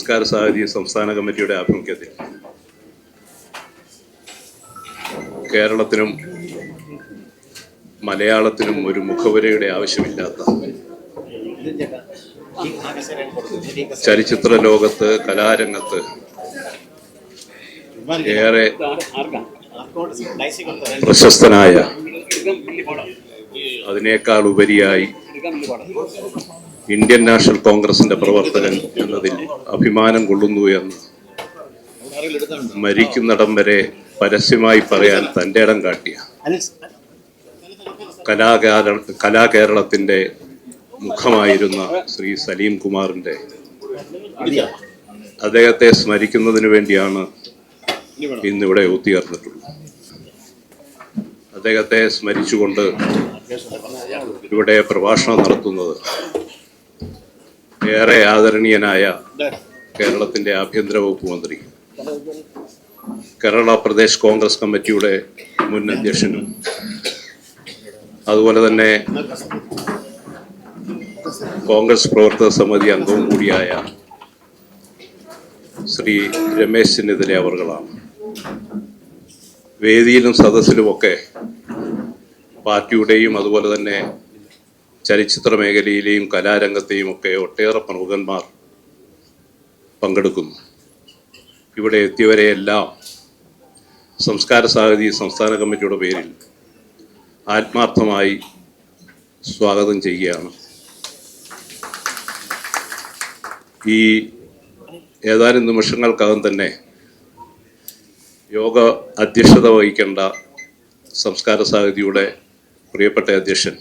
സംസ്കാര സാഹിത്യ സംസ്ഥാന കമ്മിറ്റിയുടെ ആഭിമുഖ്യത്തിൽ കേരളത്തിനും മലയാളത്തിനും ഒരു മുഖവുരയുടെ ആവശ്യമില്ലാത്ത ചലച്ചിത്ര ലോകത്ത് കലാരംഗത്ത് ഏറെ പ്രശസ്തനായ, അതിനേക്കാൾ ഉപരിയായി ഇന്ത്യൻ നാഷണൽ കോൺഗ്രസിന്റെ പ്രവർത്തകൻ എന്നതിൽ അഭിമാനം കൊള്ളുന്നു എന്ന് മരിക്കുന്നിടം വരെ പരസ്യമായി പറയാൻ തന്റെ ഇടം കാട്ടിയ കലാകേരളത്തിന്റെ മുഖമായിരുന്ന ശ്രീ സലീം കുമാറിന്റെ അദ്ദേഹത്തെ സ്മരിക്കുന്നതിന് വേണ്ടിയാണ് ഇന്നിവിടെ ഒത്തുചേർന്നിട്ടുള്ളത്. അദ്ദേഹത്തെ സ്മരിച്ചുകൊണ്ട് ഇവിടെ പ്രഭാഷണം നടത്തുന്നത് ഏറെ ആദരണീയനായ കേരളത്തിന്റെ ആഭ്യന്തര വകുപ്പ് മന്ത്രി, കേരള പ്രദേശ് കോൺഗ്രസ് കമ്മിറ്റിയുടെ മുൻ അധ്യക്ഷനും അതുപോലെ തന്നെ കോൺഗ്രസ് പ്രവർത്തക സമിതി അംഗവും കൂടിയായ ശ്രീ രമേശ് ചെന്നിത്തല അവർകളാണ്. വേദിയിലും സദസ്സിലുമൊക്കെ പാർട്ടിയുടെയും അതുപോലെ തന്നെ ചലച്ചിത്ര മേഖലയിലെയും കലാരംഗത്തെയും ഒക്കെ ഒട്ടേറെ പ്രമുഖന്മാർ പങ്കെടുക്കുന്നു. ഇവിടെ എത്തിയവരെയെല്ലാം സംസ്കാര സാഹിത്യ സംസ്ഥാന കമ്മിറ്റിയുടെ പേരിൽ ആത്മാർത്ഥമായി സ്വാഗതം ചെയ്യുകയാണ്. ഈ ഏതാനും നിമിഷങ്ങൾക്കകം തന്നെ യോഗ അധ്യക്ഷത വഹിക്കേണ്ട സംസ്കാര സാഹിതിയുടെ പ്രിയപ്പെട്ട അധ്യക്ഷൻ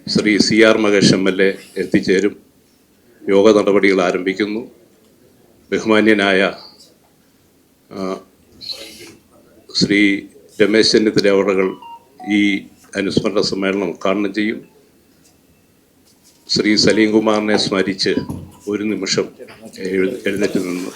ശ്രീ CR മഹേഷ് MLA എത്തിച്ചേരും. യോഗ നടപടികൾ ആരംഭിക്കുന്നു. ബഹുമാന്യനായ ശ്രീ രമേശ് ചെന്നിത്തല അവർകൾ ഈ അനുസ്മരണ സമ്മേളനം ഉദ്ഘാടനം ചെയ്യും. ശ്രീ സലീം കുമാറിനെ സ്മരിച്ച് ഒരു നിമിഷം എഴുന്നേറ്റ് നിന്ന്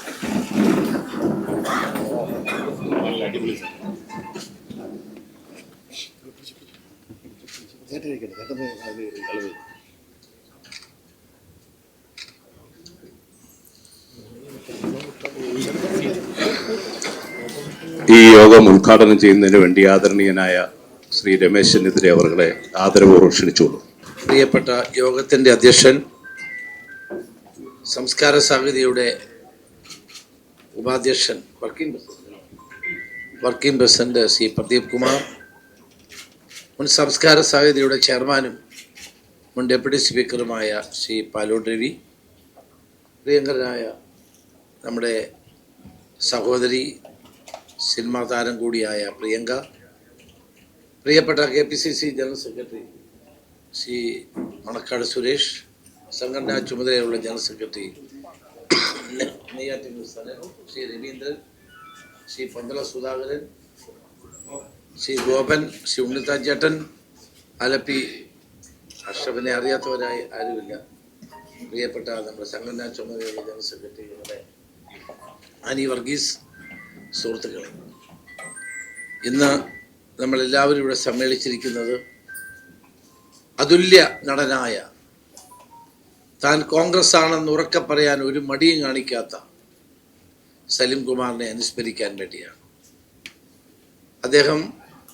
ഈ യോഗം ഉദ്ഘാടനം ചെയ്യുന്നതിന് വേണ്ടി ആദരണീയനായ ശ്രീ രമേശ് ചെന്നിത്തല അവരെ ആദരപൂർവ്വം ക്ഷണിച്ചോളൂ. പ്രിയപ്പെട്ട യോഗത്തിന്റെ അധ്യക്ഷൻ, സംസ്കാര സാഹിതിയുടെ ഉപാധ്യക്ഷൻ, വർക്കിംഗ് പ്രസിഡന്റ് ശ്രീ പ്രദീപ് കുമാർ, മുൻ സംസ്കാര സാഹിതിയുടെ ചെയർമാനും മുൻ ഡെപ്യൂട്ടി സ്പീക്കറുമായ ശ്രീ പാലോട് രവി, പ്രിയങ്കരനായ നമ്മുടെ സഹോദരി സിനിമാ താരം കൂടിയായ പ്രിയങ്ക, പ്രിയപ്പെട്ട KPCC general secretary Shri Manakkad Suresh, സംഘടനാ ചുമതലയുള്ള ജനറൽ സെക്രട്ടറി ശ്രീ രവീന്ദ്രൻ, ശ്രീ പന്തള സുധാകരൻ, ശ്രീ ഗോപൻ, ശ്രീ ഉണ്ണിത്താഞ്ചേട്ടൻ, ആലപ്പി അഷ്റഫിനെ അറിയാത്തവരായി ആരുമില്ല, പ്രിയപ്പെട്ട നമ്മുടെ സംഘടനാ ചുമതലയുള്ള ജനറൽ സെക്രട്ടറിയുടെ ആനി വർഗീസ്, സുഹൃത്തുക്കളെ, ഇന്ന് നമ്മളെല്ലാവരും ഇവിടെ സമ്മേളിച്ചിരിക്കുന്നത് അതുല്യ നടനായ, താൻ കോൺഗ്രസ് ആണെന്ന് ഉറക്കെ പറയാൻ ഒരു മടിയും കാണിക്കാത്ത സലീം കുമാറിനെ അനുസ്മരിക്കാൻ വേണ്ടിയാണ്. അദ്ദേഹം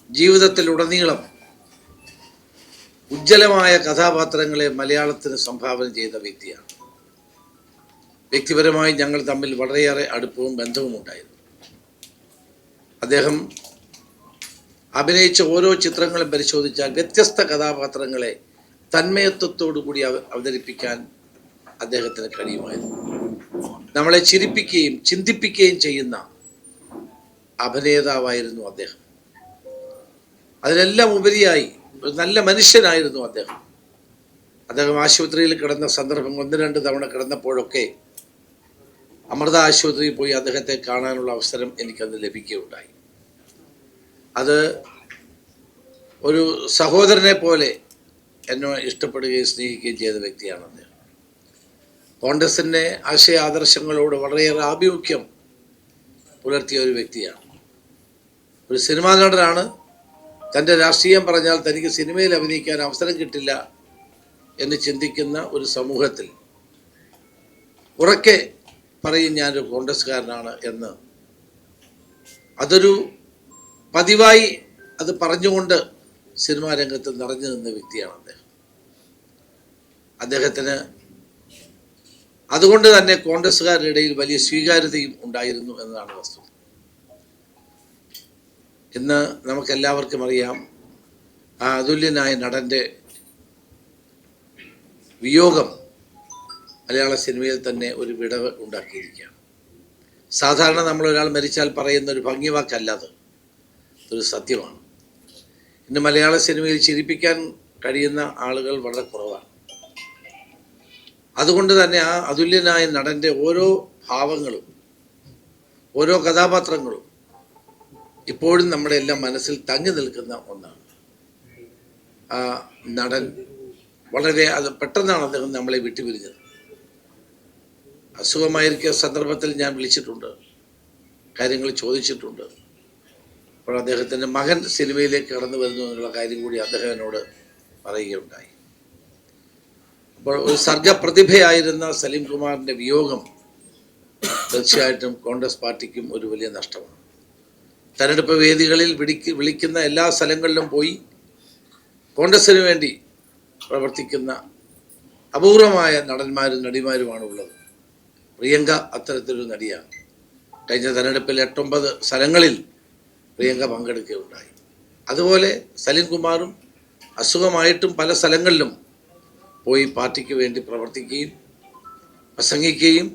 ജീവിതത്തിലുടനീളം ഉജ്ജ്വലമായ കഥാപാത്രങ്ങളെ മലയാളത്തിന് സംഭാവന ചെയ്ത വ്യക്തിയാണ്. വ്യക്തിപരമായി ഞങ്ങൾ തമ്മിൽ വളരെയേറെ അടുപ്പവും ബന്ധവും ഉണ്ടായിരുന്നു. അദ്ദേഹം അഭിനയിച്ച ഓരോ ചിത്രങ്ങളും പരിശോധിച്ചാൽ വ്യത്യസ്ത കഥാപാത്രങ്ങളെ തന്മയത്വത്തോടു കൂടി അവതരിപ്പിക്കാൻ അദ്ദേഹത്തിന് കഴിയുമായിരുന്നു. നമ്മളെ ചിരിപ്പിക്കുകയും ചിന്തിപ്പിക്കുകയും ചെയ്യുന്ന അഭിനേതാവായിരുന്നു അദ്ദേഹം. അതിനെല്ലാം ഉപരിയായി ഒരു നല്ല മനുഷ്യനായിരുന്നു അദ്ദേഹം. അദ്ദേഹം ആശുപത്രിയിൽ കിടന്ന സന്ദർഭം 1-2 തവണ കിടന്നപ്പോഴൊക്കെ അമൃത ആശുപത്രിയിൽ പോയി അദ്ദേഹത്തെ കാണാനുള്ള അവസരം എനിക്കന്ന് ലഭിക്കുകയുണ്ടായി. അത് ഒരു സഹോദരനെ പോലെ എന്നെ ഇഷ്ടപ്പെടുകയും സ്നേഹിക്കുകയും ചെയ്ത വ്യക്തിയാണ് അദ്ദേഹം. കോൺഗ്രസിൻ്റെ ആശയ ആദർശങ്ങളോട് വളരെയേറെ ആഭിമുഖ്യം പുലർത്തിയ ഒരു വ്യക്തിയാണ്. ഒരു സിനിമാ നടനാണ്. തൻ്റെ രാഷ്ട്രീയം പറഞ്ഞാൽ തനിക്ക് സിനിമയിൽ അഭിനയിക്കാൻ അവസരം കിട്ടില്ല എന്ന് ചിന്തിക്കുന്ന ഒരു സമൂഹത്തിൽ ഉറക്കെ പറയും ഞാനൊരു കോൺഗ്രസ്സുകാരനാണ് എന്ന് അതൊരു പതിവായി അത് പറഞ്ഞുകൊണ്ട് സിനിമാ രംഗത്ത് നിറഞ്ഞു നിന്ന വ്യക്തിയാണ് അദ്ദേഹത്തിന് അതുകൊണ്ട് തന്നെ കോൺഗ്രസ്സുകാരുടെ ഇടയിൽ വലിയ സ്വീകാര്യതയും ഉണ്ടായിരുന്നു എന്നതാണ് വസ്തുത. ഇന്ന് നമുക്കെല്ലാവർക്കും അറിയാം, ആ അതുല്യനായ നടൻ്റെ വിയോഗം മലയാള സിനിമയിൽ തന്നെ ഒരു വിടവ് ഉണ്ടാക്കിയിരിക്കുകയാണ്. സാധാരണ നമ്മളൊരാൾ മരിച്ചാൽ പറയുന്ന ഒരു ഭംഗിവാക്കല്ലാതെ ഒരു സത്യമാണ്. ഇന്ന് മലയാള സിനിമയിൽ ചിരിപ്പിക്കാൻ കഴിയുന്ന ആളുകൾ വളരെ കുറവാണ്. അതുകൊണ്ട് തന്നെ ആ അതുല്യനായ നടൻ്റെ ഓരോ ഭാവങ്ങളും ഓരോ കഥാപാത്രങ്ങളും ഇപ്പോഴും നമ്മുടെ എല്ലാം മനസ്സിൽ തങ്ങി നിൽക്കുന്ന ഒന്നാണ്. ആ നടൻ വളരെ പെട്ടെന്നാണ് അദ്ദേഹം നമ്മളെ വിട്ടുപിരിഞ്ഞത്. അസുഖമായിരിക്കുന്ന സന്ദർഭത്തിൽ ഞാൻ വിളിച്ചിട്ടുണ്ട്, കാര്യങ്ങൾ ചോദിച്ചിട്ടുണ്ട്. അപ്പോൾ അദ്ദേഹത്തിൻ്റെ മകൻ സിനിമയിലേക്ക് കടന്നു വരുന്നു എന്നുള്ള കാര്യം കൂടി അദ്ദേഹം എന്നോട് പറയുകയുണ്ടായി. അപ്പോൾ ഒരു സർഗപ്രതിഭയായിരുന്ന സലീം കുമാറിൻ്റെ വിയോഗം തീർച്ചയായിട്ടും കോൺഗ്രസ് പാർട്ടിക്കും ഒരു വലിയ നഷ്ടമാണ്. തെരഞ്ഞെടുപ്പ് വേദികളിൽ വിളിക്കുന്ന എല്ലാ സ്ഥലങ്ങളിലും പോയി കോൺഗ്രസിന് വേണ്ടി പ്രവർത്തിക്കുന്ന അപൂർവമായ നടന്മാരും നടിമാരുമാണ് ഉള്ളത്. പ്രിയങ്ക അത്തരത്തിലൊരു നടിയാണ്. കഴിഞ്ഞ തെരഞ്ഞെടുപ്പിൽ 8-9 സ്ഥലങ്ങളിൽ പ്രിയങ്ക പങ്കെടുക്കുകയുണ്ടായി. അതുപോലെ സലീം കുമാറും അസുഖമായിട്ടും പല സ്ഥലങ്ങളിലും പോയി പാർട്ടിക്ക് വേണ്ടി പ്രവർത്തിക്കുകയും പ്രസംഗിക്കുകയും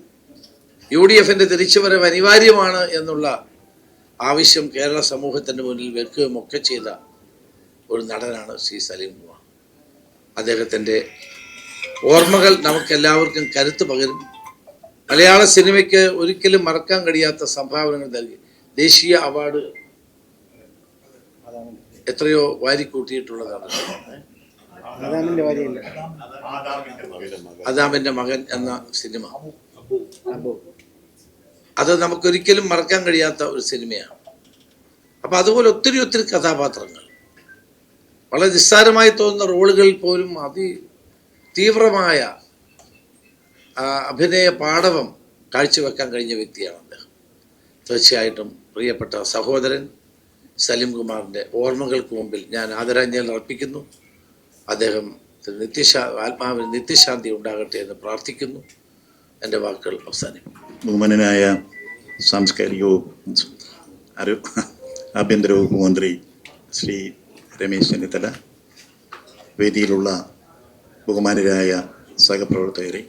UDFൻ്റെ തിരിച്ചുവരവ് അനിവാര്യമാണ് എന്നുള്ള ആവശ്യം കേരള സമൂഹത്തിൻ്റെ മുന്നിൽ വെക്കുകയും ഒക്കെ ചെയ്ത ഒരു നടനാണ് ശ്രീ സലീം കുമാർ. അദ്ദേഹത്തിൻ്റെ ഓർമ്മകൾ നമുക്കെല്ലാവർക്കും കരുത്ത് പകരും. മലയാള സിനിമയ്ക്ക് ഒരിക്കലും മറക്കാൻ കഴിയാത്ത സംഭാവനകൾ നൽകി. ദേശീയ അവാർഡ് എത്രയോ വാരിക്കൂട്ടിയിട്ടുള്ളതാണ്. ആദാമിൻ്റെ മകൻ എന്ന സിനിമ, അത് നമുക്കൊരിക്കലും മറക്കാൻ കഴിയാത്ത ഒരു സിനിമയാണ്. അപ്പം അതുപോലെ ഒത്തിരി ഒത്തിരി കഥാപാത്രങ്ങൾ, വളരെ നിസ്സാരമായി തോന്നുന്ന റോളുകളിൽ പോലും തീവ്രമായ അഭിനയ പാടവം കാഴ്ചവെക്കാൻ കഴിഞ്ഞ വ്യക്തിയാണ് അദ്ദേഹം. തീർച്ചയായിട്ടും പ്രിയപ്പെട്ട സഹോദരൻ സലീം കുമാറിൻ്റെ ഓർമ്മകൾക്ക് മുമ്പിൽ ഞാൻ ആദരാഞ്ജലി അർപ്പിക്കുന്നു. അദ്ദേഹം ആത്മാവിന് നിത്യശാന്തി ഉണ്ടാകട്ടെ എന്ന് പ്രാർത്ഥിക്കുന്നു. എൻ്റെ വാക്കുകൾ അവസാനിപ്പിക്കും. ബഹുമാനനായ സാംസ്കാരിക ആഭ്യന്തര വകുപ്പ് മന്ത്രി ശ്രീ രമേശ് ചെന്നിത്തല, വേദിയിലുള്ള ബഹുമാനരായ സഹപ്രവർത്തകരെ,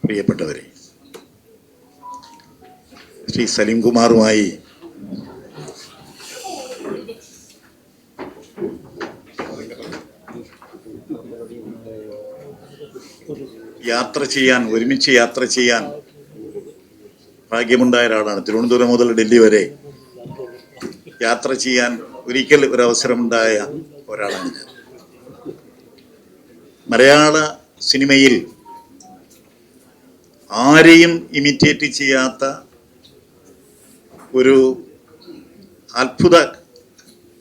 പ്രിയപ്പെട്ടവരെ, ശ്രീ സലീം കുമാറുമായി ഒരുമിച്ച് യാത്ര ചെയ്യാൻ ഭാഗ്യമുണ്ടായ ഒരാളാണ്. തിരുവനന്തപുരം മുതൽ ഡൽഹി വരെ യാത്ര ചെയ്യാൻ ഒരിക്കൽ ഒരവസരമുണ്ടായ ഒരാളാണ് ഞാൻ. മലയാള സിനിമയിൽ ആരെയും ഇമിറ്റേറ്റ് ചെയ്യാത്ത ഒരു അത്ഭുത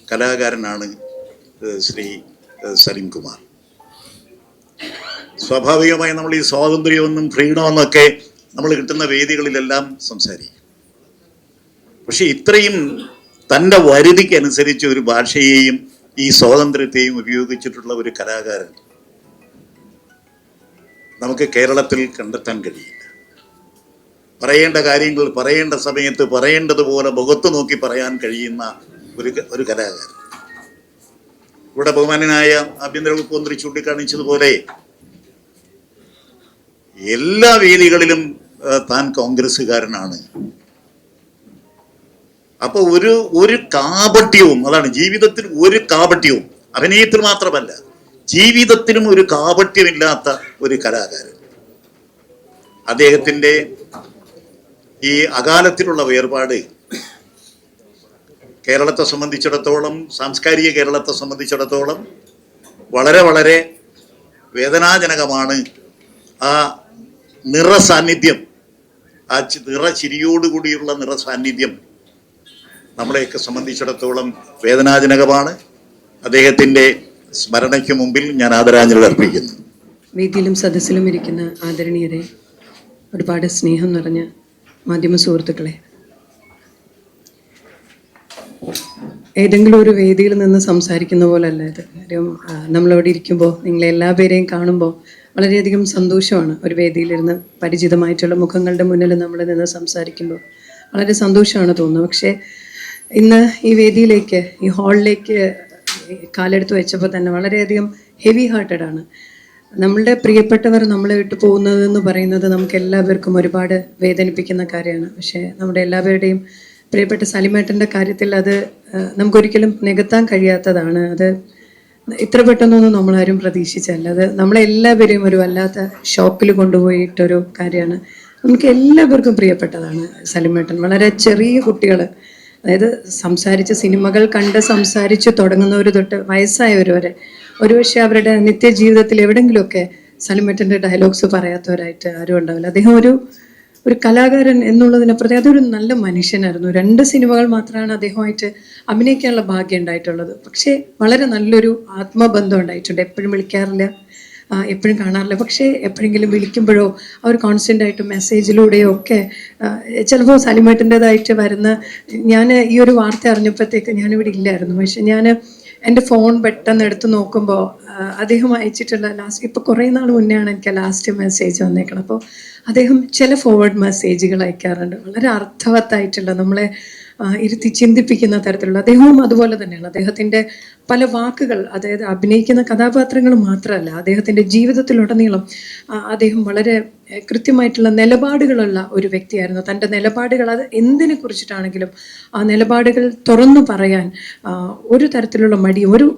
കലാകാരനാണ് ശ്രീ സലീം കുമാർ. സ്വാഭാവികമായി നമ്മൾ ഈ സ്വാതന്ത്ര്യമെന്നും ഫ്രീഡമെന്നൊക്കെ നമ്മൾ കിട്ടുന്ന വേദികളിലെല്ലാം സംസാരിക്കും. പക്ഷെ ഇത്രയും തൻ്റെ വരുതിക്കനുസരിച്ച് ഒരു ഭാഷയെയും ഈ സ്വാതന്ത്ര്യത്തെയും ഉപയോഗിച്ചിട്ടുള്ള ഒരു കലാകാരൻ നമുക്ക് കേരളത്തിൽ കണ്ടെത്താൻ കഴിയില്ല. പറയേണ്ട കാര്യങ്ങൾ പറയേണ്ട സമയത്ത് പറയേണ്ടതുപോലെ മുഖത്ത് നോക്കി പറയാൻ കഴിയുന്ന ഒരു കലാകാരൻ. ഇവിടെ ബഹുമാനനായ ആഭ്യന്തര വകുപ്പ് മന്ത്രി ചൂണ്ടിക്കാണിച്ചതുപോലെ എല്ലാ വേദികളിലും താൻ കോൺഗ്രസ്സുകാരനാണ്. അപ്പൊ ഒരു കാപട്യവും, അതാണ് ജീവിതത്തിൽ ഒരു കാപട്യവും, അഭിനയത്തിൽ മാത്രമല്ല ജീവിതത്തിലും ഒരു കാപട്യമില്ലാത്ത ഒരു കലാകാരൻ. അദ്ദേഹത്തിൻ്റെ ഈ അകാലത്തിലുള്ള വേർപാട് കേരളത്തെ സംബന്ധിച്ചിടത്തോളം, സാംസ്കാരിക കേരളത്തെ സംബന്ധിച്ചിടത്തോളം വളരെ വളരെ വേദനാജനകമാണ്. ആ നിറസാന്നിധ്യം, ആ നിറചിരിയോടുകൂടിയുള്ള നിറസാന്നിധ്യം നമ്മളെയൊക്കെ സംബന്ധിച്ചിടത്തോളം വേദനാജനകമാണ്. അദ്ദേഹത്തിൻ്റെ സ്മരണയ്ക്ക് മുമ്പിൽ ഞാൻ ആദരാഞ്ജലി അർപ്പിക്കുന്നു. വേദിയിലും സദസ്സിലും ഇരിക്കുന്ന ആദരണീയരെ, ഒരുപാട് സ്നേഹം നിറഞ്ഞ മാധ്യമ സുഹൃത്തുക്കളെ, ഏതെങ്കിലും ഒരു വേദിയിൽ നിന്ന് സംസാരിക്കുന്ന പോലല്ല ഇത്. കാര്യം നമ്മളവിടെ ഇരിക്കുമ്പോൾ നിങ്ങളെ എല്ലാ പേരെയും കാണുമ്പോൾ വളരെയധികം സന്തോഷമാണ്. ഒരു വേദിയിലിരുന്ന് പരിചിതമായിട്ടുള്ള മുഖങ്ങളുടെ മുന്നിൽ നമ്മൾ നിന്ന് സംസാരിക്കുമ്പോൾ വളരെ സന്തോഷമാണ് തോന്നുന്നത്. പക്ഷേ ഇന്ന് ഈ വേദിയിലേക്ക്, ഈ ഹാളിലേക്ക് കാലെടുത്ത് വെച്ചപ്പോൾ തന്നെ വളരെയധികം ഹെവി ഹാർട്ടഡ് ആണ്. നമ്മളുടെ പ്രിയപ്പെട്ടവർ നമ്മളെ വിട്ടു പോകുന്നതെന്ന് പറയുന്നത് നമുക്ക് എല്ലാവർക്കും ഒരുപാട് വേദനിപ്പിക്കുന്ന കാര്യമാണ്. പക്ഷേ നമ്മുടെ എല്ലാവരുടെയും പ്രിയപ്പെട്ട സലിമേട്ടൻ്റെ കാര്യത്തിൽ അത് നമുക്കൊരിക്കലും നികത്താൻ കഴിയാത്തതാണ്. അത് ഇത്ര പെട്ടെന്നൊന്നും നമ്മളാരും പ്രതീക്ഷിച്ചല്ല. അത് നമ്മളെല്ലാവരെയും ഒരു വല്ലാത്ത ഷോക്കിൽ കൊണ്ടുപോയിട്ടൊരു കാര്യമാണ്. നമുക്ക് എല്ലാവർക്കും പ്രിയപ്പെട്ടതാണ് സലിമേട്ടൻ. വളരെ ചെറിയ കുട്ടികൾ, അതായത് സംസാരിച്ച് സിനിമകൾ കണ്ട് സംസാരിച്ച് തുടങ്ങുന്നവർ തൊട്ട് വയസ്സായവർ വരെ ഒരുപക്ഷെ അവരുടെ നിത്യജീവിതത്തിൽ എവിടെയെങ്കിലുമൊക്കെ സലിമേട്ടൻ്റെ ഡയലോഗ്സ് പറയാത്തവരായിട്ട് ആരും ഉണ്ടാവില്ല. അദ്ദേഹം ഒരു കലാകാരൻ എന്നുള്ളതിനപ്പുറത്തെ അതൊരു നല്ല മനുഷ്യനായിരുന്നു. 2 സിനിമകൾ മാത്രമാണ് അദ്ദേഹമായിട്ട് അഭിനയിക്കാനുള്ള ഭാഗ്യം ഉണ്ടായിട്ടുള്ളത്. പക്ഷേ വളരെ നല്ലൊരു ആത്മബന്ധം ഉണ്ടായിട്ടുണ്ട്. എപ്പോഴും വിളിക്കാറില്ല, എപ്പോഴും കാണാറില്ല, പക്ഷേ എപ്പോഴെങ്കിലും വിളിക്കുമ്പോഴോ അവർ കോൺസ്റ്റൻ്റ് ആയിട്ട് മെസ്സേജിലൂടെയോ ഒക്കെ ചിലപ്പോൾ സലിമേട്ടൻ്റെതായിട്ട് വരുന്ന, ഞാൻ ഈ ഒരു വാർത്ത അറിഞ്ഞപ്പോഴത്തേക്ക് ഞാനിവിടെ ഇല്ലായിരുന്നു. പക്ഷെ ഞാൻ എൻ്റെ ഫോൺ പെട്ടെന്ന് എടുത്ത് നോക്കുമ്പോൾ അദ്ദേഹം അയച്ചിട്ടുള്ള ലാസ്റ്റ്, ഇപ്പോൾ കുറേ നാൾ മുന്നെയാണ് എനിക്ക് ലാസ്റ്റ് മെസ്സേജ് വന്നേക്കണം. അപ്പോൾ അദ്ദേഹം ചില ഫോർവേഡ് മെസ്സേജുകൾ അയക്കാറുണ്ട്, വളരെ അർത്ഥവത്തായിട്ടുള്ള, നമ്മളെ ഇരുത്തി ചിന്തിപ്പിക്കുന്ന തരത്തിലുള്ള. അദ്ദേഹവും അതുപോലെ തന്നെയാണ്. അദ്ദേഹത്തിൻ്റെ പല വാക്കുകൾ, അതായത് അഭിനയിക്കുന്ന കഥാപാത്രങ്ങൾ മാത്രമല്ല, അദ്ദേഹത്തിൻ്റെ ജീവിതത്തിലുടനീളം അദ്ദേഹം വളരെ കൃത്യമായിട്ടുള്ള നിലപാടുകളുള്ള ഒരു വ്യക്തിയായിരുന്നു. തൻ്റെ നിലപാടുകൾ, അത് എന്തിനെ കുറിച്ചിട്ടാണെങ്കിലും ആ നിലപാടുകൾ തുറന്നു പറയാൻ ഒരു തരത്തിലുള്ള മടിയും ഒരു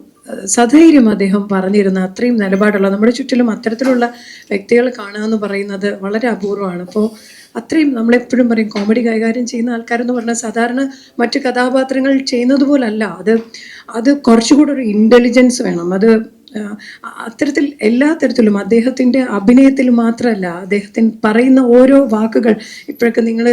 സധൈര്യം അദ്ദേഹം പറഞ്ഞിരുന്ന അത്രയും നിലപാടുള്ള, നമ്മുടെ ചുറ്റിലും അത്തരത്തിലുള്ള വ്യക്തികൾ കാണുക എന്ന് പറയുന്നത് വളരെ അപൂർവമാണ്. അപ്പോൾ അത്രയും, നമ്മളെപ്പോഴും പറയും കോമഡി കൈകാര്യം ചെയ്യുന്ന ആൾക്കാരെന്ന് പറഞ്ഞാൽ സാധാരണ മറ്റ് കഥാപാത്രങ്ങൾ ചെയ്യുന്നത് പോലല്ല. അത് കുറച്ചുകൂടെ ഒരു ഇൻ്റലിജൻസ് വേണം. അത് അത്തരത്തിൽ എല്ലാ തരത്തിലും അദ്ദേഹത്തിൻ്റെ അഭിനയത്തിൽ മാത്രമല്ല, അദ്ദേഹത്തിന് പറയുന്ന ഓരോ വാക്കുകൾ, ഇപ്പോഴൊക്കെ നിങ്ങൾ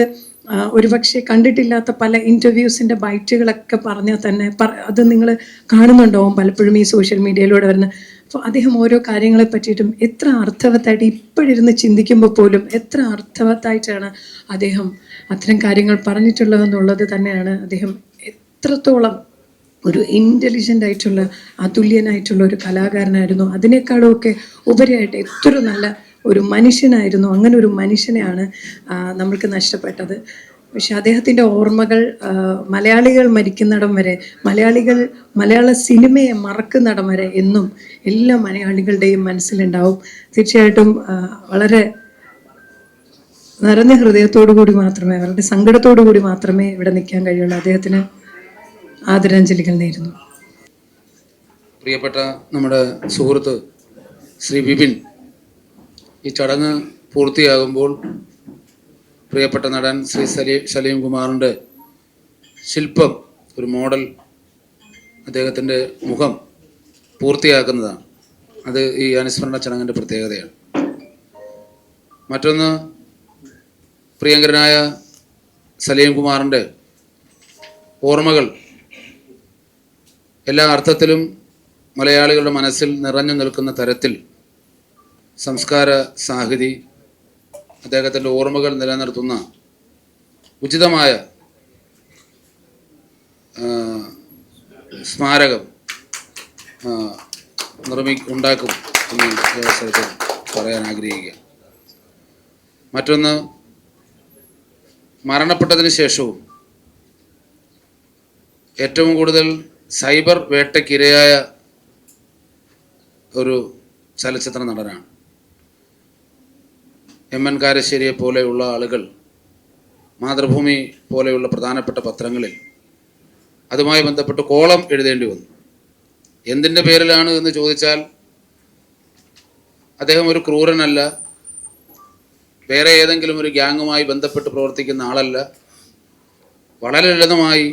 ഒരുപക്ഷെ കണ്ടിട്ടില്ലാത്ത പല ഇൻ്റർവ്യൂസിൻ്റെ ബൈറ്റുകളൊക്കെ പറഞ്ഞാൽ തന്നെ അത് നിങ്ങൾ കാണുന്നുണ്ടാവും പലപ്പോഴും ഈ സോഷ്യൽ മീഡിയയിലൂടെ വരുന്ന. അപ്പോൾ അദ്ദേഹം ഓരോ കാര്യങ്ങളെ പറ്റിയിട്ടും എത്ര അർത്ഥവത്തായിട്ട്, ഇപ്പോഴിരുന്ന് ചിന്തിക്കുമ്പോൾ പോലും എത്ര അർത്ഥവത്തായിട്ടാണ് അദ്ദേഹം അത്തരം കാര്യങ്ങൾ പറഞ്ഞിട്ടുള്ളതെന്നുള്ളത് തന്നെയാണ്. അദ്ദേഹം എത്രത്തോളം ഒരു ഇൻ്റലിജൻ്റ് ആയിട്ടുള്ള, അതുല്യനായിട്ടുള്ള ഒരു കലാകാരനായിരുന്നു. അതിനേക്കാളും ഒക്കെ ഉപരിയായിട്ട് എത്ര നല്ല ഒരു മനുഷ്യനായിരുന്നു. അങ്ങനെ ഒരു മനുഷ്യനെയാണ് നമ്മൾക്ക് നഷ്ടപ്പെട്ടത്. പക്ഷെ അദ്ദേഹത്തിൻ്റെ ഓർമ്മകൾ മലയാളികൾ മരിക്കുന്നിടം വരെ, മലയാള സിനിമയെ മറക്കുന്നിടം വരെ എന്നും എല്ലാ മലയാളികളുടെയും മനസ്സിലുണ്ടാവും. തീർച്ചയായിട്ടും വളരെ നിറഞ്ഞ ഹൃദയത്തോടു കൂടി മാത്രമേ, അവരുടെ സങ്കടത്തോടു കൂടി മാത്രമേ ഇവിടെ നിൽക്കാൻ കഴിയുള്ളൂ. അദ്ദേഹത്തിന് ആദരാഞ്ജലികൾ നേരുന്നു. പ്രിയപ്പെട്ട നമ്മുടെ സുഹൃത്ത് ശ്രീ വിപിൻ, ഈ ചടങ്ങ് പൂർത്തിയാകുമ്പോൾ പ്രിയപ്പെട്ട നടൻ ശ്രീ സലീം കുമാറിൻ്റെ ശില്പം, ഒരു മോഡൽ, അദ്ദേഹത്തിൻ്റെ മുഖം പൂർത്തിയാക്കുന്നതാണ്. അത് ഈ അനുസ്മരണ ചടങ്ങിൻ്റെ പ്രത്യേകതയാണ്. മറ്റൊന്ന്, പ്രിയങ്കരനായ സലീം കുമാറിൻ്റെ ഓർമ്മകൾ എല്ലാ അർത്ഥത്തിലും മലയാളികളുടെ മനസ്സിൽ നിറഞ്ഞു നിൽക്കുന്ന തരത്തിൽ സംസ്കാര സാഹിതി, അദ്ദേഹത്തിൻ്റെ ഓർമ്മകൾ നിലനിർത്തുന്ന ഉചിതമായ സ്മാരകം ഉണ്ടാക്കും എന്ന് ഈ അവസരത്തിൽ പറയാൻ ആഗ്രഹിക്കുക. മറ്റൊന്ന്, മരണപ്പെട്ടതിന് ശേഷവും ഏറ്റവും കൂടുതൽ സൈബർ വേട്ടയ്ക്കിരയായ ഒരു ചലച്ചിത്ര നടനാണ്. എം.എൻ. കാരശ്ശേരിയെ പോലെയുള്ള ആളുകൾ മാതൃഭൂമി പോലെയുള്ള പ്രധാനപ്പെട്ട പത്രങ്ങളിൽ അതുമായി ബന്ധപ്പെട്ട് കോളം എഴുതേണ്ടി വന്നു. എന്തിൻ്റെ പേരിലാണ് എന്ന് ചോദിച്ചാൽ അദ്ദേഹം ഒരു ക്രൂരനല്ല, വേറെ ഏതെങ്കിലും ഒരു ഗ്യാങ്ങുമായി ബന്ധപ്പെട്ട് പ്രവർത്തിക്കുന്ന ആളല്ല, വളരെ ലളിതമായി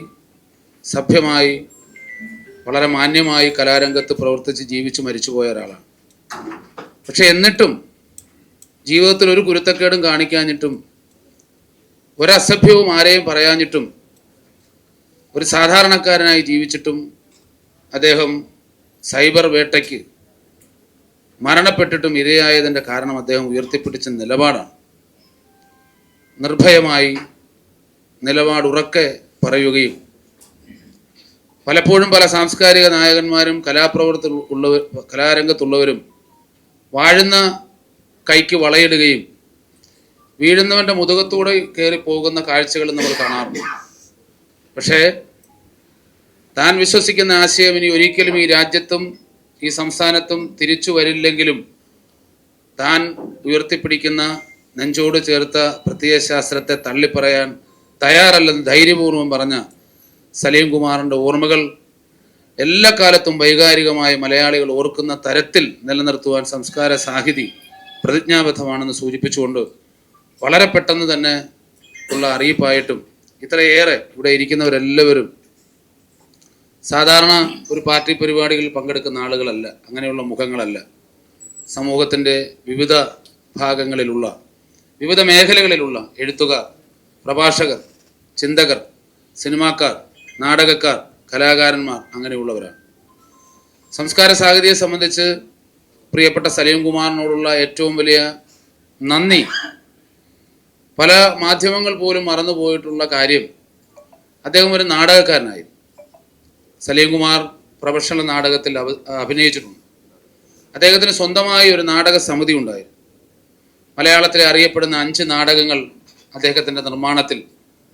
സഭ്യമായി വളരെ മാന്യമായി കലാരംഗത്ത് പ്രവർത്തിച്ച് ജീവിച്ച് മരിച്ചുപോയ ഒരാളാണ്. പക്ഷെ എന്നിട്ടും ജീവിതത്തിൽ ഒരു കുരുത്തക്കേടും കാണിക്കാഞ്ഞിട്ടും ഒരസഭ്യവും ആരെയും പറയാഞ്ഞിട്ടും ഒരു സാധാരണക്കാരനായി ജീവിച്ചിട്ടും അദ്ദേഹം സൈബർ വേട്ടയ്ക്ക് മരണപ്പെട്ടിട്ടും ഇരയായതിൻ്റെ കാരണം അദ്ദേഹം ഉയർത്തിപ്പിടിച്ച നിലപാടാണ്. നിർഭയമായി നിലപാടുറക്കെ പറയുകയും പലപ്പോഴും പല സാംസ്കാരിക നായകന്മാരും കലാരംഗത്തുള്ളവരും വാഴുന്ന കൈക്ക് വളയിടുകയും വീഴുന്നവൻ്റെ മുതുകത്തൂടെ കയറി പോകുന്ന കാഴ്ചകൾ നമ്മൾ കാണാറുണ്ട്. പക്ഷേ താൻ വിശ്വസിക്കുന്ന ആശയം ഇനി ഒരിക്കലും ഈ രാജ്യത്തും ഈ സംസ്ഥാനത്തും തിരിച്ചു വരില്ലെങ്കിലും താൻ ഉയർത്തിപ്പിടിക്കുന്ന നെഞ്ചോട് ചേർത്ത പ്രത്യയശാസ്ത്രത്തെ തള്ളിപ്പറയാൻ തയ്യാറല്ലെന്ന് ധൈര്യപൂർവ്വം പറഞ്ഞ സലീം കുമാറിൻ്റെ ഓർമ്മകൾ എല്ലാ കാലത്തും വൈകാരികമായ മലയാളികൾ ഓർക്കുന്ന തരത്തിൽ നിലനിർത്തുവാൻ സംസ്കാര സാഹിതി പ്രതിജ്ഞാബദ്ധമാണെന്ന് സൂചിപ്പിച്ചുകൊണ്ട് വളരെ പെട്ടെന്ന് തന്നെ ഉള്ള അറിയിപ്പായിട്ടും ഇത്രയേറെ ഇവിടെ ഇരിക്കുന്നവരെല്ലാവരും സാധാരണ ഒരു പാർട്ടി പരിപാടികളിൽ പങ്കെടുക്കുന്ന ആളുകളല്ല, അങ്ങനെയുള്ള മുഖങ്ങളല്ല. സമൂഹത്തിൻ്റെ വിവിധ ഭാഗങ്ങളിലുള്ള വിവിധ മേഖലകളിലുള്ള എഴുത്തുകാർ, പ്രഭാഷകർ, ചിന്തകർ, സിനിമാക്കാർ, നാടകക്കാർ, കലാകാരന്മാർ അങ്ങനെയുള്ളവരാണ്. സംസ്കാര സാഹിതിയെ സംബന്ധിച്ച് പ്രിയപ്പെട്ട സലീം കുമാറിനോടുള്ള ഏറ്റവും വലിയ നന്ദി, പല മാധ്യമങ്ങൾ പോലും മറന്നുപോയിട്ടുള്ള കാര്യം, അദ്ദേഹം ഒരു നാടകക്കാരനായിരുന്നു. സലീം കുമാർ പ്രൊഫഷണൽ നാടകത്തിൽ അഭിനയിച്ചിട്ടുണ്ട്. അദ്ദേഹത്തിന് സ്വന്തമായി ഒരു നാടക സമിതി ഉണ്ടായിരുന്നു. മലയാളത്തിലെ അറിയപ്പെടുന്ന 5 നാടകങ്ങൾ അദ്ദേഹത്തിൻ്റെ നിർമ്മാണത്തിൽ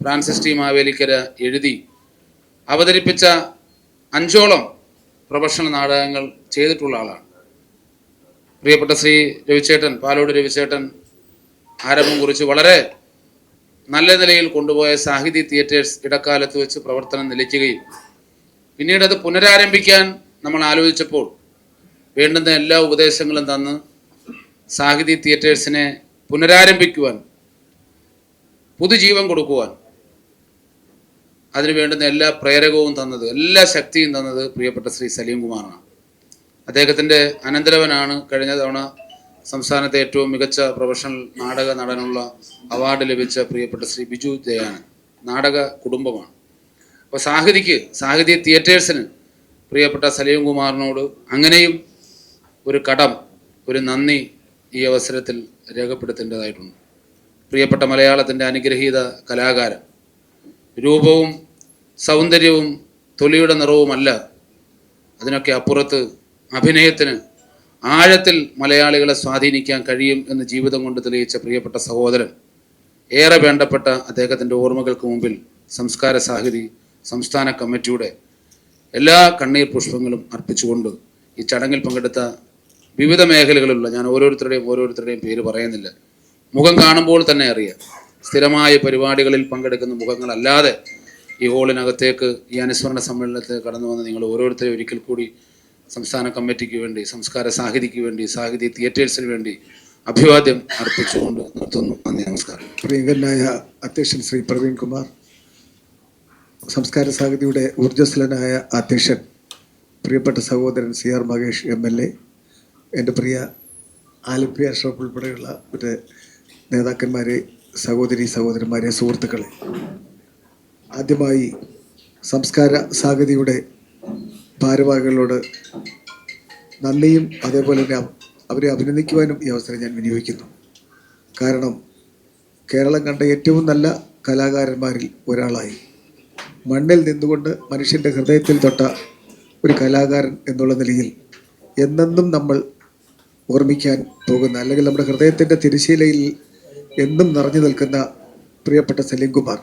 ഫ്രാൻസിസ് ടി മാവേലിക്കര എഴുതി അവതരിപ്പിച്ച 5ഓളം പ്രൊഫഷണൽ നാടകങ്ങൾ ചെയ്തിട്ടുള്ള ആളാണ്. പ്രിയപ്പെട്ട ശ്രീ രവിചേട്ടൻ, പാലോട് രവിചേട്ടൻ ആരംഭം കുറിച്ച് വളരെ നല്ല നിലയിൽ കൊണ്ടുപോയ സാഹിതി തിയേറ്റേഴ്സ് ഇടക്കാലത്ത് വെച്ച് പ്രവർത്തനം നിലയ്ക്കുകയും പിന്നീട് അത് പുനരാരംഭിക്കാൻ നമ്മൾ ആലോചിച്ചപ്പോൾ വേണ്ടുന്ന എല്ലാ ഉപദേശങ്ങളും തന്ന് സാഹിതി തിയേറ്റേഴ്സിനെ പുനരാരംഭിക്കുവാൻ, പുതുജീവൻ കൊടുക്കുവാൻ അതിനു വേണ്ടുന്ന എല്ലാ പ്രേരകവും തന്നത്, എല്ലാ ശക്തിയും തന്നത് പ്രിയപ്പെട്ട ശ്രീ സലീം കുമാറാണ്. അദ്ദേഹത്തിൻ്റെ അനന്തരവനാണ് കഴിഞ്ഞ തവണ സംസ്ഥാനത്തെ ഏറ്റവും മികച്ച പ്രൊഫഷണൽ നാടക നടനുള്ള അവാർഡ് ലഭിച്ച പ്രിയപ്പെട്ട ശ്രീ ബിജു ജയാനൻ. നാടക കുടുംബമാണ്. അപ്പോൾ സാഹിതി തിയേറ്റേഴ്സിന് പ്രിയപ്പെട്ട സലീം കുമാറിനോട് അങ്ങനെയും ഒരു കടം, ഒരു നന്ദി ഈ അവസരത്തിൽ രേഖപ്പെടുത്തേണ്ടതായിട്ടുണ്ട്. പ്രിയപ്പെട്ട മലയാളത്തിൻ്റെ അനുഗ്രഹീത കലാകാരൻ, രൂപവും സൗന്ദര്യവും തൊലിയുടെ നിറവുമല്ല, അതിനൊക്കെ അപ്പുറത്ത് അഭിനയത്തിന് ആഴത്തിൽ മലയാളികളെ സ്വാധീനിക്കാൻ കഴിയും എന്ന് ജീവിതം കൊണ്ട് തെളിയിച്ച പ്രിയപ്പെട്ട സഹോദരൻ, ഏറെ വേണ്ടപ്പെട്ട അദ്ദേഹത്തിൻ്റെ ഓർമ്മകൾക്ക് മുമ്പിൽ സംസ്കാര സാഹിതി സംസ്ഥാന കമ്മിറ്റിയുടെ എല്ലാ കണ്ണീർ പുഷ്പങ്ങളും അർപ്പിച്ചുകൊണ്ട് ഈ ചടങ്ങിൽ പങ്കെടുത്ത വിവിധ മേഖലകളിലുള്ള, ഞാൻ ഓരോരുത്തരുടെയും പേര് പറയുന്നില്ല, മുഖം കാണുമ്പോൾ തന്നെ അറിയാം, സ്ഥിരമായ പരിപാടികളിൽ പങ്കെടുക്കുന്ന മുഖങ്ങളല്ലാതെ ഈ ഹോളിനകത്തേക്ക് ഈ അനുസ്മരണ സമ്മേളനത്തിൽ കടന്നു വന്ന് നിങ്ങൾ ഓരോരുത്തരെയും ഒരിക്കൽ കൂടി സംസ്ഥാന കമ്മിറ്റിക്ക് വേണ്ടി, സംസ്കാര സാഹിതിക്ക് വേണ്ടി, സാഹിതി തിയേറ്റേഴ്സിന് വേണ്ടി അഭിവാദ്യം അർപ്പിച്ചുകൊണ്ട് നിർത്തുന്നു. നന്ദി, നമസ്കാരം. പ്രിയങ്കരനായ അധ്യക്ഷൻ ശ്രീ പ്രവീൺ കുമാർ, സംസ്കാര സാഹിതിയുടെ ഊർജ്ജസ്വലനായ അധ്യക്ഷൻ പ്രിയപ്പെട്ട സഹോദരൻ CR മഹേഷ് MLA, എൻ്റെ പ്രിയ ആലപ്പി അഷ്റഫ് ഉൾപ്പെടെയുള്ള മറ്റ് നേതാക്കന്മാരെ, സഹോദരന്മാരെ, സുഹൃത്തുക്കളെ, ആദ്യമായി സംസ്കാര സാഹിതിയുടെ ഭാരവാഹികളോട് നന്ദിയും അതേപോലെ തന്നെ അവരെ അഭിനന്ദിക്കുവാനും ഈ അവസരം ഞാൻ വിനിയോഗിക്കുന്നു. കാരണം കേരളം കണ്ട ഏറ്റവും നല്ല കലാകാരന്മാരിൽ ഒരാളായി മണ്ണിൽ നിന്നുകൊണ്ട് മനുഷ്യൻ്റെ ഹൃദയത്തിൽ തൊട്ട ഒരു കലാകാരൻ എന്നുള്ള നിലയിൽ എന്നെന്നും നമ്മൾ ഓർമ്മിക്കാൻ പോകുന്ന, അല്ലെങ്കിൽ നമ്മുടെ ഹൃദയത്തിൻ്റെ തിരശ്ശീലയിൽ എന്നും നിറഞ്ഞു നിൽക്കുന്ന പ്രിയപ്പെട്ട സലീം കുമാർ,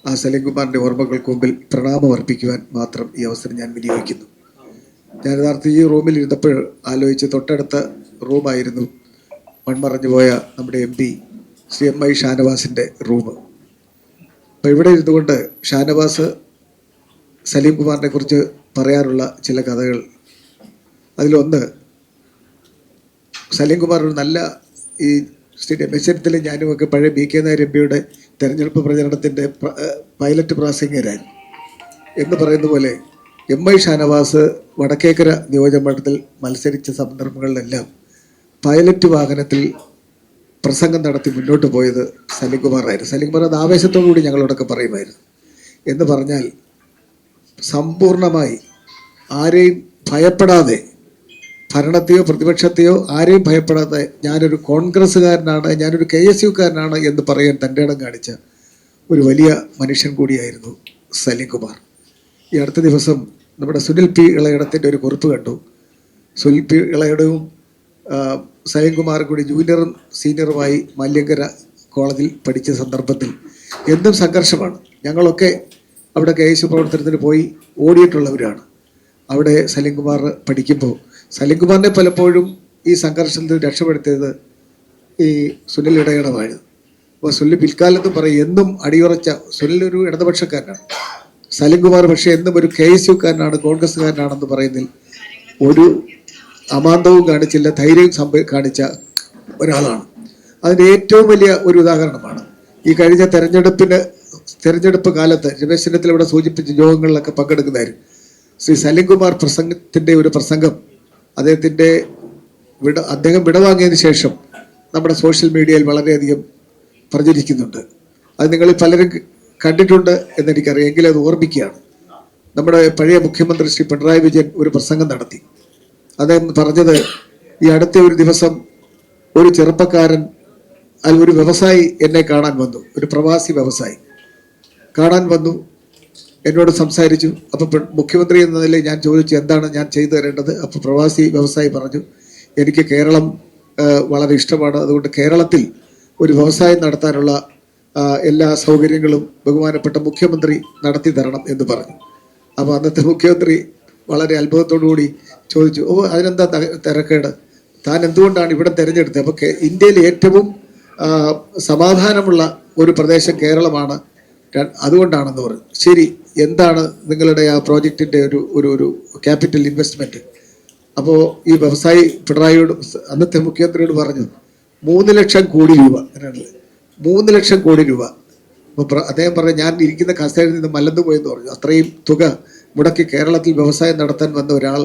ആ സലീം കുമാറിൻ്റെ ഓർമ്മകൾക്ക് മുമ്പിൽ പ്രണാമം അർപ്പിക്കുവാൻ മാത്രം ഈ അവസരം ഞാൻ വിനിയോഗിക്കുന്നു. ഞാൻ യഥാർത്ഥം ഈ റൂമിൽ ഇരുന്നപ്പോൾ ആലോചിച്ച്, തൊട്ടടുത്ത റൂമായിരുന്നു മൺമറഞ്ഞു പോയ നമ്മുടെ MP ശ്രീ MI ഷാനവാസിൻ്റെ റൂം. അപ്പോൾ ഇവിടെ ഇരുന്നുകൊണ്ട് ഷാനവാസ് സലീം കുമാറിനെ കുറിച്ച് പറയാറുള്ള ചില കഥകൾ, അതിലൊന്ന്, സലീം കുമാർ ഒരു നല്ല, ഈ ശ്രീ രമേശ് ചെന്നിത്തല ഞാനുമൊക്കെ പഴയ BK നായർ MPയുടെ തെരഞ്ഞെടുപ്പ് പ്രചരണത്തിൻ്റെ പൈലറ്റ് പ്രാസംഗികരായിരുന്നു എന്ന് പറയുന്ന പോലെ MI ഷാനവാസ് വടക്കേക്കര നിയോജകമണ്ഡലത്തിൽ മത്സരിച്ച സന്ദർഭങ്ങളിലെല്ലാം പൈലറ്റ് വാഹനത്തിൽ പ്രസംഗം നടത്തി മുന്നോട്ട് പോയത് സലീം കുമാറായിരുന്നു. സലീം കുമാർ അത് ആവേശത്തോടു കൂടി ഞങ്ങളോടൊക്കെ പറയുമായിരുന്നു. എന്ന് പറഞ്ഞാൽ സമ്പൂർണമായി ആരെയും ഭയപ്പെടാതെ ഭരണത്തെയോ പ്രതിപക്ഷത്തെയോ ആരെയും ഭയപ്പെടാതെ ഞാനൊരു കോൺഗ്രസ്സുകാരനാണ്, ഞാനൊരു KSUക്കാരനാണ് എന്ന് പറയാൻ തൻ്റെ ഇടം കാണിച്ച ഒരു വലിയ മനുഷ്യൻ കൂടിയായിരുന്നു സലീം കുമാർ. ഈ അടുത്ത ദിവസം നമ്മുടെ സുനിൽ P. ഇളയിടത്തിൻ്റെ ഒരു കുറിപ്പ് കണ്ടു. സുനിൽ P. ഇളയിടവും സലീം കുമാറും കൂടി ജൂനിയറും സീനിയറുമായി മല്യങ്കര കോളേജിൽ പഠിച്ച സന്ദർഭത്തിൽ എന്നും സംഘർഷമാണ്. ഞങ്ങളൊക്കെ അവിടെ KSU പ്രവർത്തനത്തിന് പോയി ഓടിയിട്ടുള്ളവരാണ്. അവിടെ സലീം കുമാർ പഠിക്കുമ്പോൾ സലീം കുമാറിനെ പലപ്പോഴും ഈ സംഘർഷത്തിൽ രക്ഷപ്പെടുത്തിയത് ഈ സുനിൽ ഇടയിടമാണ്. അപ്പോൾ സുനിൽ പിൽക്കാലത്ത് പറയും എന്നും അടിയുറച്ച സുനിൽ ഒരു ഇടതുപക്ഷക്കാരനാണ്, സലീം കുമാർ പക്ഷേ എന്നും ഒരു KSUക്കാരനാണ്, കോൺഗ്രസ്സുകാരനാണെന്ന് പറയുന്നതിൽ ഒരു അമാന്തവും കാണിച്ചില്ല, ധൈര്യവും കാണിച്ച ഒരാളാണ്. അതിൻ്റെ ഏറ്റവും വലിയ ഒരു ഉദാഹരണമാണ് ഈ കഴിഞ്ഞ തെരഞ്ഞെടുപ്പ് കാലത്ത് രമേശ് ചെന്നിത്തല ഇവിടെ സൂചിപ്പിച്ച യോഗങ്ങളിലൊക്കെ പങ്കെടുക്കുന്നതായിരുന്നു. ശ്രീ സലീം കുമാർ പ്രസംഗത്തിൻ്റെ ഒരു പ്രസംഗം അദ്ദേഹം വിടവാങ്ങിയതിന് ശേഷം നമ്മുടെ സോഷ്യൽ മീഡിയയിൽ വളരെയധികം പ്രചരിക്കുന്നുണ്ട്. അത് നിങ്ങളിൽ പലരും കണ്ടിട്ടുണ്ട് എന്നെനിക്കറിയാം, എങ്കിലും അത് ഓർമ്മിക്കുകയാണ്. നമ്മുടെ പഴയ മുഖ്യമന്ത്രി ശ്രീ പിണറായി വിജയൻ ഒരു പ്രസംഗം നടത്തി. അദ്ദേഹം പറഞ്ഞത്, ഈ അടുത്ത ഒരു ദിവസം ഒരു ചെറുപ്പക്കാരൻ ഒരു വ്യവസായി എന്നെ കാണാൻ വന്നു, ഒരു പ്രവാസി വ്യവസായി കാണാൻ വന്നു, എന്നോട് സംസാരിച്ചു. അപ്പോൾ മുഖ്യമന്ത്രി എന്ന നിലയിൽ ഞാൻ ചോദിച്ചു എന്താണ് ഞാൻ ചെയ്തു തരേണ്ടത്. അപ്പോൾ പ്രവാസി വ്യവസായി പറഞ്ഞു, എനിക്ക് കേരളം വളരെ ഇഷ്ടമാണ്, അതുകൊണ്ട് കേരളത്തിൽ ഒരു വ്യവസായം നടത്താനുള്ള എല്ലാ സൗകര്യങ്ങളും ബഹുമാനപ്പെട്ട മുഖ്യമന്ത്രി നടത്തി തരണം എന്ന് പറഞ്ഞു. അപ്പോൾ അന്നത്തെ മുഖ്യമന്ത്രി വളരെ അത്ഭുതത്തോടുകൂടി ചോദിച്ചു, അതിനെന്താ തിരക്കേട്, താൻ എന്തുകൊണ്ടാണ് ഇവിടെ തിരഞ്ഞെടുത്തത്? അപ്പോൾ ഇന്ത്യയിൽ ഏറ്റവും സമാധാനമുള്ള ഒരു പ്രദേശം കേരളമാണ്, അതുകൊണ്ടാണെന്ന് പറഞ്ഞു. ശരി, എന്താണ് നിങ്ങളുടെ ആ പ്രോജക്റ്റിൻ്റെ ഒരു ക്യാപിറ്റൽ ഇൻവെസ്റ്റ്മെൻറ്റ്? അപ്പോൾ ഈ വ്യവസായി പിണറായിയോട് അന്നത്തെ മുഖ്യമന്ത്രിയോട് പറഞ്ഞു 3 ലക്ഷം കോടി രൂപ. 3 ലക്ഷം കോടി രൂപ. അപ്പോൾ അദ്ദേഹം പറഞ്ഞു, ഞാൻ ഇരിക്കുന്ന കസേരയിൽ നിന്ന് മലന്നു പോയെന്ന് പറഞ്ഞു. അത്രയും തുക മുടക്കി കേരളത്തിൽ വ്യവസായം നടത്താൻ വന്ന ഒരാൾ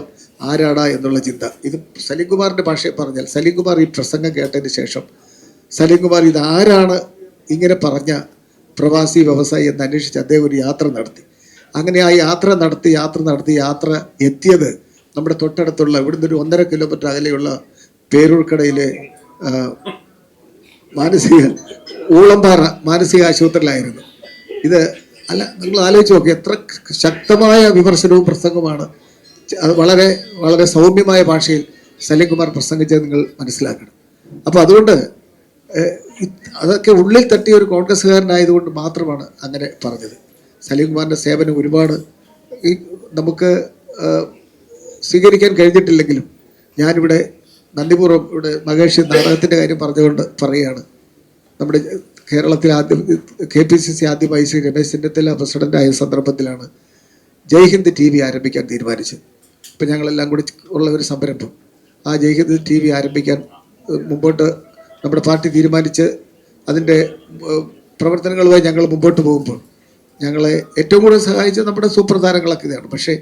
ആരാടാ എന്നുള്ള ചിന്ത. ഇത് സലീം കുമാറിൻ്റെ ഭാഷയിൽ പറഞ്ഞാൽ, സലീം കുമാർ ഈ പ്രസംഗം കേട്ടതിന് ശേഷം സലീം കുമാർ ഇതാരാണ് ഇങ്ങനെ പറഞ്ഞ പ്രവാസി വ്യവസായി എന്ന് അന്വേഷിച്ച് അദ്ദേഹം ഒരു യാത്ര നടത്തി. അങ്ങനെ ആ യാത്ര എത്തിയത് നമ്മുടെ തൊട്ടടുത്തുള്ള ഇവിടുന്ന് ഒരു 1.5 കിലോമീറ്റർ അകലെയുള്ള പേരൂർക്കടയിലെ ഊളംപാറ മാനസിക ആശുപത്രിയിലായിരുന്നു. ഇത് അല്ല, നിങ്ങൾ ആലോചിച്ച് നോക്കി, എത്ര ശക്തമായ വിമർശനവും പ്രസംഗമാണ്. അത് വളരെ വളരെ സൗമ്യമായ ഭാഷയിൽ സലീം കുമാർ പ്രസംഗിച്ചത് നിങ്ങൾ മനസ്സിലാക്കണം. അപ്പോൾ അതുകൊണ്ട് അതൊക്കെ ഉള്ളിൽ തട്ടിയ ഒരു കോൺഗ്രസ്സുകാരനായതുകൊണ്ട് മാത്രമാണ് അങ്ങനെ പറഞ്ഞത്. സലീം കുമാറിൻ്റെ സേവനം ഒരുപാട് നമുക്ക് സ്വീകരിക്കാൻ കഴിഞ്ഞിട്ടില്ലെങ്കിലും ഞാനിവിടെ നന്ദിപൂർവ്വം ഇവിടെ മഹേഷ് നാടകത്തിൻ്റെ കാര്യം പറഞ്ഞുകൊണ്ട് പറയുകയാണ്. നമ്മുടെ കേരളത്തിൽ KPCC ആദ്യമായി ശ്രീ രമേശ് ചെന്നിത്തല പ്രസിഡൻ്റായ സന്ദർഭത്തിലാണ് ജയ്ഹിന്ദ് TV ആരംഭിക്കാൻ തീരുമാനിച്ചത്. ഇപ്പം ഞങ്ങളെല്ലാം കൂടി ഉള്ള ഒരു സംരംഭം, ആ ജയ്ഹിന്ദ് TV ആരംഭിക്കാൻ മുമ്പോട്ട് നമ്മുടെ പാർട്ടി തീരുമാനിച്ച് അതിൻ്റെ പ്രവർത്തനങ്ങളുമായി ഞങ്ങൾ മുമ്പോട്ട് പോകുമ്പോൾ ഞങ്ങളെ ഏറ്റവും കൂടുതൽ സഹായിച്ചത് നമ്മുടെ സൂപ്പർ താരങ്ങളൊക്കെ ഇതാണ്. പക്ഷേ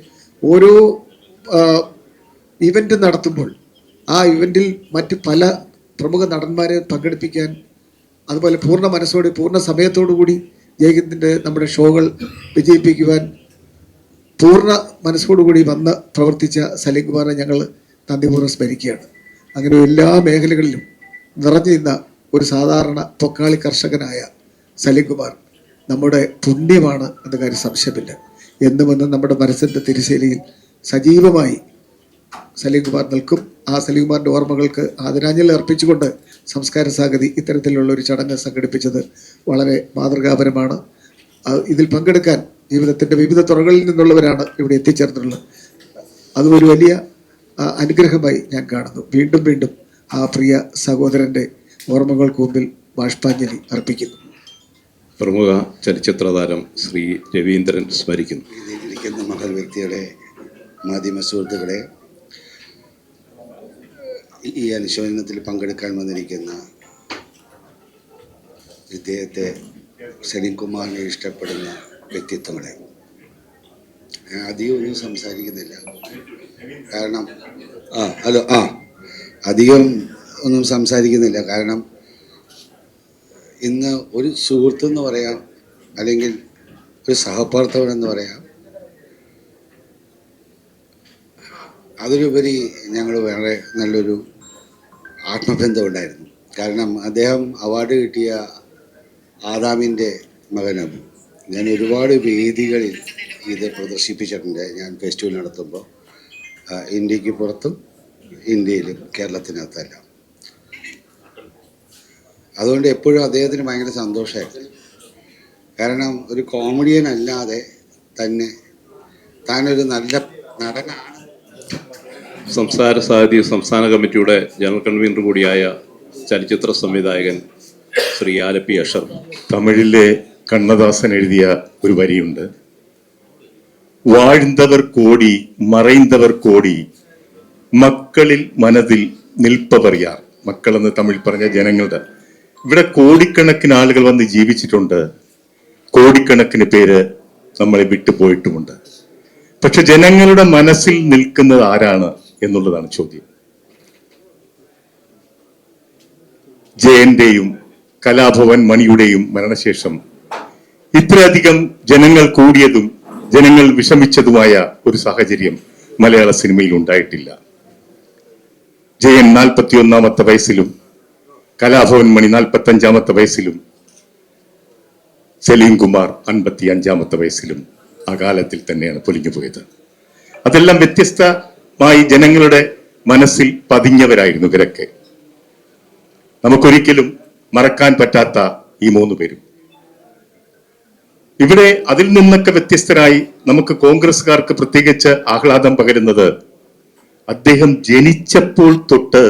ഓരോ ഇവൻ്റ് നടത്തുമ്പോൾ ആ ഇവൻ്റിൽ മറ്റ് പല പ്രമുഖ നടന്മാരെ പങ്കെടുപ്പിക്കാൻ, അതുപോലെ പൂർണ്ണ മനസ്സോടെ പൂർണ്ണ സമയത്തോടു കൂടി ജയ്ഹിന്ദിൻ്റെ നമ്മുടെ ഷോകൾ വിജയിപ്പിക്കുവാൻ പൂർണ്ണ മനസ്സോടുകൂടി വന്ന് പ്രവർത്തിച്ച സലീം കുമാറിനെ ഞങ്ങൾ നന്ദിപൂർവ്വം സ്മരിക്കുകയാണ്. അങ്ങനെ എല്ലാ മേഖലകളിലും നിറഞ്ഞു നിന്ന ഒരു സാധാരണ പൊക്കാളി കർഷകനായ സലീം കുമാർ നമ്മുടെ പുണ്യമാണ് എന്ന കാര്യം സംശയമില്ല. എന്നുമെന്ന് നമ്മുടെ മനസ്സിൻ്റെ തിരശ്ശീലയിൽ സജീവമായി സലീം കുമാർ നിൽക്കും. ആ സലീം കുമാറിൻ്റെ ഓർമ്മകൾക്ക് ആദരാഞ്ജലി അർപ്പിച്ചുകൊണ്ട് സംസ്കാര സാഗതി ഇത്തരത്തിലുള്ള ഒരു ചടങ്ങ് സംഘടിപ്പിച്ചത് വളരെ മാതൃകാപരമാണ്. ഇതിൽ പങ്കെടുക്കാൻ ജീവിതത്തിൻ്റെ വിവിധ തുറകളിൽ നിന്നുള്ളവരാണ് ഇവിടെ എത്തിച്ചേർന്നിട്ടുള്ളത്. അതൊരു വലിയ അനുഗ്രഹമായി ഞാൻ കാണുന്നു. വീണ്ടും വീണ്ടും ആ പ്രിയ സഹോദരൻ്റെ ഓർമ്മകൾക്ക് മുമ്പിൽ ബാഷ്പാഞ്ജലി അർപ്പിക്കുന്നു. പ്രമുഖ ചലച്ചിത്ര താരം ശ്രീ രവീന്ദ്രൻ സ്മരിക്കുന്നു. ഇരിക്കുന്ന മഹൽ വ്യക്തികളെ, മാധ്യമ സുഹൃത്തുക്കളെ, ഈ അനുശോചനത്തിൽ പങ്കെടുക്കാൻ വന്നിരിക്കുന്ന ഇദ്ദേഹത്തെ സലീം കുമാറിനെ ഇഷ്ടപ്പെടുന്ന വ്യക്തിത്വങ്ങളെ, അധികം ഒന്നും സംസാരിക്കുന്നില്ല. കാരണം അധികം ഒന്നും സംസാരിക്കുന്നില്ല കാരണം ഇന്ന് ഒരു സുഹൃത്തെന്ന് പറയാം, അല്ലെങ്കിൽ ഒരു സഹപ്രവർത്തകൻ എന്ന് പറയാം, അതിലുപരി ഞങ്ങൾ വേറെ നല്ലൊരു ആത്മബന്ധം ഉണ്ടായിരുന്നു. കാരണം അദ്ദേഹം അവാർഡ് കിട്ടിയ ആദാമിൻ്റെ മകനാണ്. ഞാൻ ഒരുപാട് വേദികളിൽ ഇത് പ്രദർശിപ്പിച്ചിട്ടുണ്ട്. ഞാൻ ഫെസ്റ്റിവൽ നടത്തുമ്പോൾ ഇന്ത്യക്ക് പുറത്തും ഇന്ത്യയിലും കേരളത്തിനകത്തെല്ലാം. അതുകൊണ്ട് എപ്പോഴും അദ്ദേഹത്തിന് ഭയങ്കര സന്തോഷമായിരുന്നു. കാരണം ഒരു കോമഡിയൻ അല്ലാതെ തന്നെ താനൊരു നല്ല നടനാണ്. സംസ്ഥാന കമ്മിറ്റിയുടെ ജനറൽ കൺവീനർ കൂടിയായ ചലച്ചിത്ര സംവിധായകൻ ശ്രീ ആലപ്പി അഷറഫ്. തമിഴിലെ കണ്ണദാസൻ എഴുതിയ ഒരു വരിയുണ്ട്, വാഴ്ந்தவர் കോടി മറൈந்தவர் കോടി മക്കളിൽ മനതിൽ നിൽപ്പവർ യാർ. മക്കളെന്ന് തമിഴ് പറഞ്ഞ ജനങ്ങളുടെ. ഇവിടെ കോടിക്കണക്കിന് ആളുകൾ വന്ന് ജീവിച്ചിട്ടുണ്ട്, കോടിക്കണക്കിന് പേര് നമ്മളെ വിട്ടുപോയിട്ടുമുണ്ട്. പക്ഷെ ജനങ്ങളുടെ മനസ്സിൽ നിൽക്കുന്നത് ആരാണ് എന്നുള്ളതാണ് ചോദ്യം. ജയന്റെയും കലാഭവൻ മണിയുടെയും മരണശേഷം ഇത്രയധികം ജനങ്ങൾ കൂടിയതും ജനങ്ങൾ വിഷമിച്ചതുമായ ഒരു സാഹചര്യം മലയാള സിനിമയിൽ ഉണ്ടായിട്ടില്ല. ജയൻ 41-ാമത്തെ വയസ്സിലും കലാഭവൻ മണി 45-ാമത്തെ വയസ്സിലും സലീം കുമാർ 55-ാമത്തെ വയസ്സിലും ആ കാലത്തിൽ തന്നെയാണ് പൊലിഞ്ഞുപോയത്. അതെല്ലാം വ്യത്യസ്തമായി ജനങ്ങളുടെ മനസ്സിൽ പതിഞ്ഞവരായിരുന്നു ഇവരൊക്കെ. നമുക്കൊരിക്കലും മറക്കാൻ പറ്റാത്ത ഈ 3 പേരും. ഇവിടെ അതിൽ നിന്നൊക്കെ വ്യത്യസ്തരായി നമുക്ക് കോൺഗ്രസ്സുകാർക്ക് പ്രത്യേകിച്ച് ആഹ്ലാദം പകരുന്നത് അദ്ദേഹം ജനിച്ചപ്പോൾ തൊട്ട്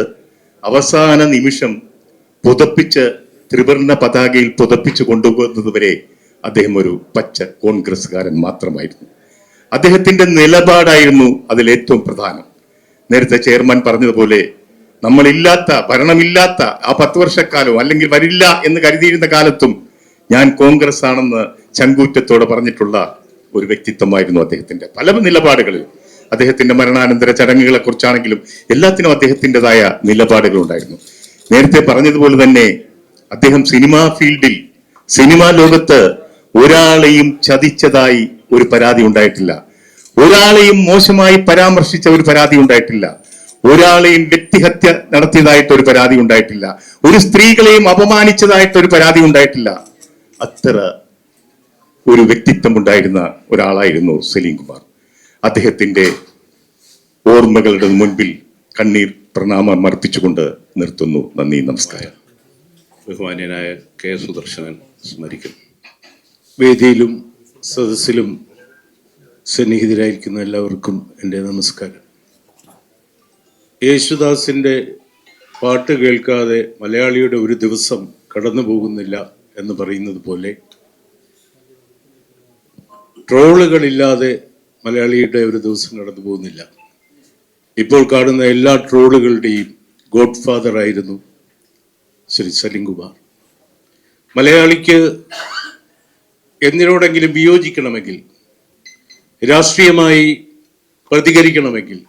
അവസാന നിമിഷം പുതപ്പിച്ച് ത്രിവർണ പതാകയിൽ പുതപ്പിച്ച് കൊണ്ടുപോകുന്നതുവരെ അദ്ദേഹം ഒരു പച്ച കോൺഗ്രസ്സുകാരൻ മാത്രമായിരുന്നു. അദ്ദേഹത്തിന്റെ നിലപാടായിരുന്നു അതിൽ ഏറ്റവും പ്രധാനം. നേരത്തെ ചെയർമാൻ പറഞ്ഞതുപോലെ നമ്മളില്ലാത്ത, ഭരണമില്ലാത്ത ആ 10 വർഷക്കാലം അല്ലെങ്കിൽ വരില്ല എന്ന് കരുതിയിരുന്ന കാലത്തും ഞാൻ കോൺഗ്രസ് ആണെന്ന് ചങ്കൂറ്റത്തോടെ പറഞ്ഞിട്ടുള്ള ഒരു വ്യക്തിത്വമായിരുന്നു അദ്ദേഹത്തിന്റെ. പല നിലപാടുകളിൽ അദ്ദേഹത്തിന്റെ മരണാനന്തര ചടങ്ങുകളെ കുറിച്ചാണെങ്കിലും എല്ലാത്തിനും അദ്ദേഹത്തിൻ്റെതായ നിലപാടുകൾ ഉണ്ടായിരുന്നു. നേരത്തെ പറഞ്ഞതുപോലെ തന്നെ അദ്ദേഹം സിനിമാ ഫീൽഡിൽ, സിനിമാ ലോകത്ത് ഒരാളെയും ചതിച്ചതായി ഒരു പരാതി ഉണ്ടായിട്ടില്ല, ഒരാളെയും മോശമായി പരാമർശിച്ച ഒരു പരാതി ഉണ്ടായിട്ടില്ല, ഒരാളെയും വ്യക്തിഹത്യ നടത്തിയതായിട്ട് ഒരു പരാതി ഉണ്ടായിട്ടില്ല, ഒരു സ്ത്രീകളെയും അപമാനിച്ചതായിട്ട് ഒരു പരാതി ഉണ്ടായിട്ടില്ല. അത്ര ഒരു വ്യക്തിത്വം ഉണ്ടായിരുന്ന ഒരാളായിരുന്നു സലീം കുമാർ. അദ്ദേഹത്തിന്റെ ഓർമ്മകളുടെ മുൻപിൽ കണ്ണീർ പ്രണാമം അർപ്പിച്ചുകൊണ്ട് നിർത്തുന്നു. നന്ദി, നമസ്കാരം. ബഹുമാന്യനായ കെ സുദർശനൻ സ്മരിക്കുന്നു. വേദിയിലും സദസ്സിലും സന്നിഹിതരായിരിക്കുന്ന എല്ലാവർക്കും എൻ്റെ നമസ്കാരം. യേശുദാസിൻ്റെ പാട്ട് കേൾക്കാതെ മലയാളിയുടെ ഒരു ദിവസം കടന്നു പോകുന്നില്ല എന്ന് പറയുന്നത് പോലെ ട്രോളുകളില്ലാതെ മലയാളിയുടെ ഒരു ദിവസം കടന്നു പോകുന്നില്ല. ഇപ്പോൾ കാണുന്ന എല്ലാ ട്രോളുകളുടെയും ഗോഡ് ഫാദർ ആയിരുന്നു ശ്രീ സലീം കുമാർ. മലയാളിക്ക് എന്തിനോടെങ്കിലും വിയോജിക്കണമെങ്കിൽ, രാഷ്ട്രീയമായി പ്രതികരിക്കണമെങ്കിൽ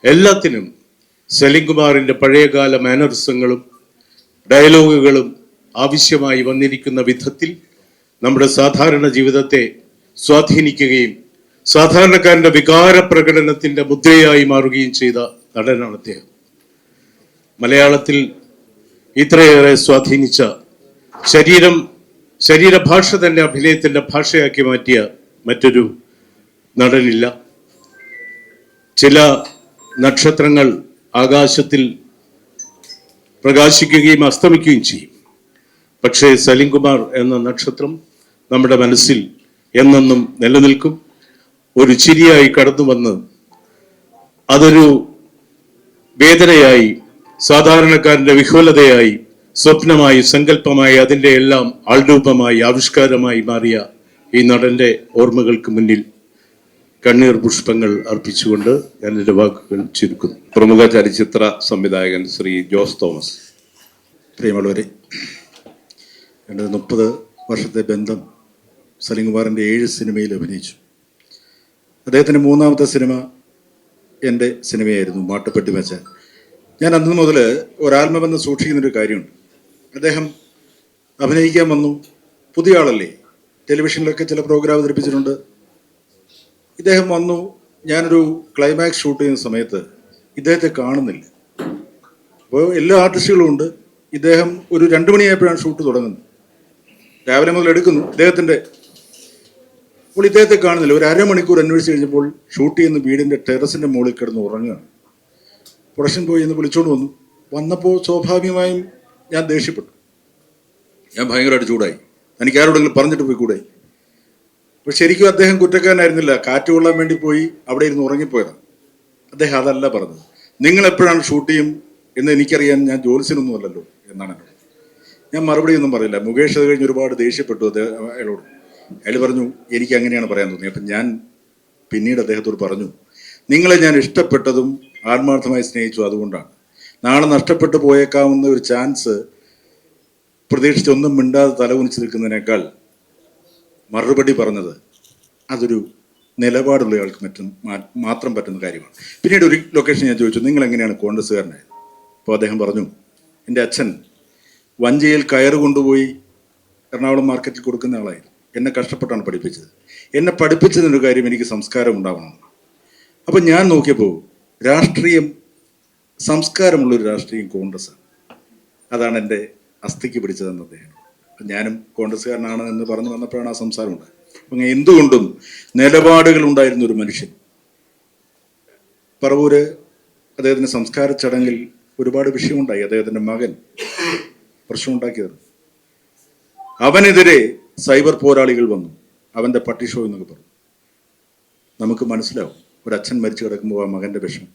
എല്ലാത്തിനും സലീം കുമാറിൻ്റെ പഴയകാല മാനറിസങ്ങളും ഡയലോഗുകളും ആവശ്യമായി വന്നിരിക്കുന്ന വിധത്തിൽ നമ്മുടെ സാധാരണ ജീവിതത്തെ സ്വാധീനിക്കുകയും സാധാരണക്കാരൻ്റെ വികാര പ്രകടനത്തിൻ്റെ മുദ്രയായി മാറുകയും ചെയ്ത നടനാണ് അദ്ദേഹം. മലയാളത്തിൽ ഇത്രയേറെ സ്വാധീനിച്ച, ശരീരഭാഷ തന്നെ അഭിനയത്തിൻ്റെ ഭാഷയാക്കി മാറ്റിയ മറ്റൊരു നടനില്ല. ചില നക്ഷത്രങ്ങൾ ആകാശത്തിൽ പ്രകാശിക്കുകയും അസ്തമിക്കുകയും ചെയ്യും. പക്ഷേ സലീം കുമാർ എന്ന നക്ഷത്രം നമ്മുടെ മനസ്സിൽ എന്നെന്നും നിലനിൽക്കും. ഒരു ചിരിയായി കടന്നു വന്ന് അതൊരു വേദനയായി, സാധാരണക്കാരൻ്റെ വിഹ്വലതയായി, സ്വപ്നമായി, സങ്കല്പമായി, അതിൻ്റെ എല്ലാം ആൾരൂപമായി, ആവിഷ്കാരമായി മാറിയ ഈ നടന്റെ ഓർമ്മകൾക്ക് മുന്നിൽ കണ്ണീർ പുഷ്പങ്ങൾ അർപ്പിച്ചുകൊണ്ട് ഞാൻ എൻ്റെ വാക്കുകൾ ചുരുക്കുന്നു. പ്രമുഖ ചലച്ചിത്ര സംവിധായകൻ ശ്രീ ജോസ് തോമസ്. പ്രിയമുള്ളവരെ, എൻ്റെ 30 വർഷത്തെ ബന്ധം സലീം കുമാറിൻ്റെ 7 സിനിമയിൽ അഭിനയിച്ചു. അദ്ദേഹത്തിൻ്റെ 3ാമത്തെ സിനിമ എൻ്റെ സിനിമയായിരുന്നു, മാട്ടുപ്പെട്ടി മച്ചാൻ. ഞാൻ അന്ന് മുതൽ ഒരാത്മബന്ധം സൂക്ഷിക്കുന്നൊരു കാര്യമുണ്ട്. അദ്ദേഹം അഭിനയിക്കാൻ വന്നു, പുതിയ ആളല്ലേ, ടെലിവിഷനിലൊക്കെ ചില പ്രോഗ്രാം അവതരിപ്പിച്ചിട്ടുണ്ട്. ഇദ്ദേഹം വന്നു, ഞാനൊരു ക്ലൈമാക്സ് ഷൂട്ട് ചെയ്യുന്ന സമയത്ത് ഇദ്ദേഹത്തെ കാണുന്നില്ല. അപ്പോൾ എല്ലാ ആർട്ടിസ്റ്റുകളും ഉണ്ട്. ഇദ്ദേഹം ഒരു 2 മണിയായപ്പോഴാണ് ഷൂട്ട് തുടങ്ങുന്നത്. രാവിലെ മുതൽ എടുക്കുന്നു ഇദ്ദേഹത്തിൻ്റെ. അപ്പോൾ ഇദ്ദേഹത്തെ കാണുന്നില്ല. ഒരു അരമണിക്കൂർ അന്വേഷിച്ച് കഴിഞ്ഞപ്പോൾ ഷൂട്ട് ചെയ്യുന്ന വീടിൻ്റെ ടെറസിൻ്റെ മുകളിൽ കിടന്ന് ഉറങ്ങുകയാണ്. പ്രൊഡക്ഷൻ പോയി എന്ന് വിളിച്ചുകൊണ്ട് വന്നപ്പോൾ സ്വാഭാവികമായും ഞാൻ ദേഷ്യപ്പെട്ടു. ഞാൻ ഭയങ്കരമായിട്ട് ചൂടായി. എനിക്ക് ആരോടെങ്കിലും പറഞ്ഞിട്ട് പോയി കൂടെ. അപ്പോൾ ശരിക്കും അദ്ദേഹം കുറ്റക്കാരനായിരുന്നില്ല. കാറ്റ് കൊള്ളാൻ വേണ്ടി പോയി അവിടെ ഇരുന്ന് ഉറങ്ങിപ്പോയതാണ്. അദ്ദേഹം അതല്ല പറഞ്ഞത്. നിങ്ങൾ എപ്പോഴാണ് ഷൂട്ട് ചെയ്യും എന്ന് എനിക്കറിയാൻ ഞാൻ ജോലിസിനൊന്നും അല്ലല്ലോ എന്നാണ് എന്നോട്. ഞാൻ മറുപടി ഒന്നും പറഞ്ഞില്ല. മുകേഷ് അത് കഴിഞ്ഞ് ഒരുപാട് ദേഷ്യപ്പെട്ടു അയാളോട്. അയാൾ പറഞ്ഞു എനിക്ക് അങ്ങനെയാണ് പറയാൻ തോന്നി. അപ്പം ഞാൻ പിന്നീട് അദ്ദേഹത്തോട് പറഞ്ഞു, നിങ്ങളെ ഞാൻ ഇഷ്ടപ്പെട്ടതും ആത്മാർത്ഥമായി സ്നേഹിച്ചു, അതുകൊണ്ടാണ്. നാളെ നഷ്ടപ്പെട്ടു പോയേക്കാവുന്ന ഒരു ചാൻസ് പ്രതീക്ഷിച്ചൊന്നും മിണ്ടാതെ തലകുനിച്ച് നിൽക്കുന്നതിനേക്കാൾ മറുപടി പറഞ്ഞത് അതൊരു നിലപാടുള്ള ആൾക്ക് മാത്രം പറ്റുന്ന കാര്യമാണ്. പിന്നീട് ഒരു ലൊക്കേഷൻ ഞാൻ ചോദിച്ചു, നിങ്ങൾ എങ്ങനെയാണ് കോൺഗ്രസ്സുകാരനായത്? അപ്പോൾ അദ്ദേഹം പറഞ്ഞു, എൻ്റെ അച്ഛൻ വഞ്ചിയിൽ കയറ് കൊണ്ടുപോയി എറണാകുളം മാർക്കറ്റിൽ കൊടുക്കുന്ന ആളായിരുന്നു. എന്നെ കഷ്ടപ്പെട്ടാണ് പഠിപ്പിച്ചത്. എന്നെ പഠിപ്പിച്ചതിനൊരു കാര്യം, എനിക്ക് സംസ്കാരം ഉണ്ടാവണം. അപ്പം ഞാൻ നോക്കിയപ്പോൾ രാഷ്ട്രീയം, സംസ്കാരമുള്ളൊരു രാഷ്ട്രീയം കോൺഗ്രസ്സാണ്. അതാണ് എൻ്റെ അസ്ഥിക്ക് പിടിച്ചതെന്ന് അദ്ദേഹം. അപ്പം ഞാനും കോൺഗ്രസ്സുകാരനാണ് എന്ന് പറഞ്ഞു വന്നപ്പോഴാണ് ആ സംസാരം ഉണ്ടായത്. അപ്പം എന്തുകൊണ്ടും നിലപാടുകൾ ഉണ്ടായിരുന്ന ഒരു മനുഷ്യൻ. പറവൂര് അദ്ദേഹത്തിൻ്റെ സംസ്കാര ചടങ്ങിൽ ഒരുപാട് വിഷയമുണ്ടായി. അദ്ദേഹത്തിൻ്റെ മകൻ പ്രശ്നമുണ്ടാക്കിയത്. അവനെതിരെ സൈബർ പോരാളികൾ വന്നു. അവൻ്റെ പട്ടി ഷോ എന്നൊക്കെ പറഞ്ഞു. നമുക്ക് മനസ്സിലാവും ഒരച്ഛൻ മരിച്ചു കിടക്കുമ്പോൾ ആ മകൻ്റെ വിഷമം.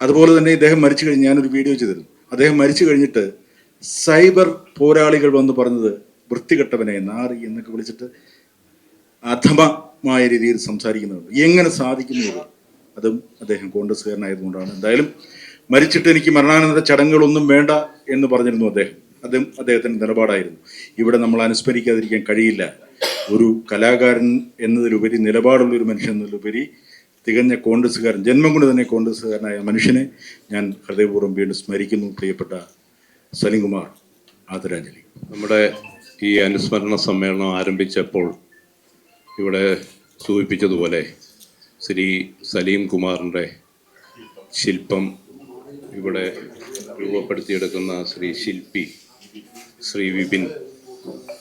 അതുപോലെ തന്നെ ഇദ്ദേഹം മരിച്ചു കഴിഞ്ഞ് ഞാനൊരു വീഡിയോ ചെയ്തിരുന്നു. അദ്ദേഹം മരിച്ചു കഴിഞ്ഞിട്ട് സൈബർ പോരാളികൾ വന്ന് പറഞ്ഞത് വൃത്തികെട്ടവനെ, നാറി എന്നൊക്കെ വിളിച്ചിട്ട് അധമമായ രീതിയിൽ സംസാരിക്കുന്നുണ്ട്. എങ്ങനെ സാധിക്കുന്നു? അതും അദ്ദേഹം കോൺഗ്രസ്സുകാരനായതുകൊണ്ടാണ്. എന്തായാലും മരിച്ചിട്ട് എനിക്ക് മരണാനന്തര ചടങ്ങുകളൊന്നും വേണ്ട എന്ന് പറഞ്ഞിരുന്നു അദ്ദേഹം. അതും അദ്ദേഹത്തിൻ്റെ നിലപാടായിരുന്നു. ഇവിടെ നമ്മൾ അനുസ്മരിക്കാതിരിക്കാൻ കഴിയില്ല. ഒരു കലാകാരൻ എന്നതിലുപരി, നിലപാടുള്ളൊരു മനുഷ്യൻ എന്നതിലുപരി തികഞ്ഞ കോൺഗ്രസ്സുകാരൻ, ജന്മം കൊണ്ട് തന്നെ കോൺഗ്രസ്സുകാരനായ മനുഷ്യനെ ഞാൻ ഹൃദയപൂർവ്വം വീണ്ടും സ്മരിക്കുന്നു. പ്രിയപ്പെട്ട സലീംകുമാർ, ആദരാഞ്ജലി. നമ്മുടെ ഈ അനുസ്മരണ സമ്മേളനം ആരംഭിച്ചപ്പോൾ ഇവിടെ സൂചിപ്പിച്ചതുപോലെ ശ്രീ സലീം കുമാറിൻ്റെ ശില്പം ഇവിടെ രൂപപ്പെടുത്തിയെടുക്കുന്ന ശ്രീ ശില്പി ശ്രീ വിപിൻ,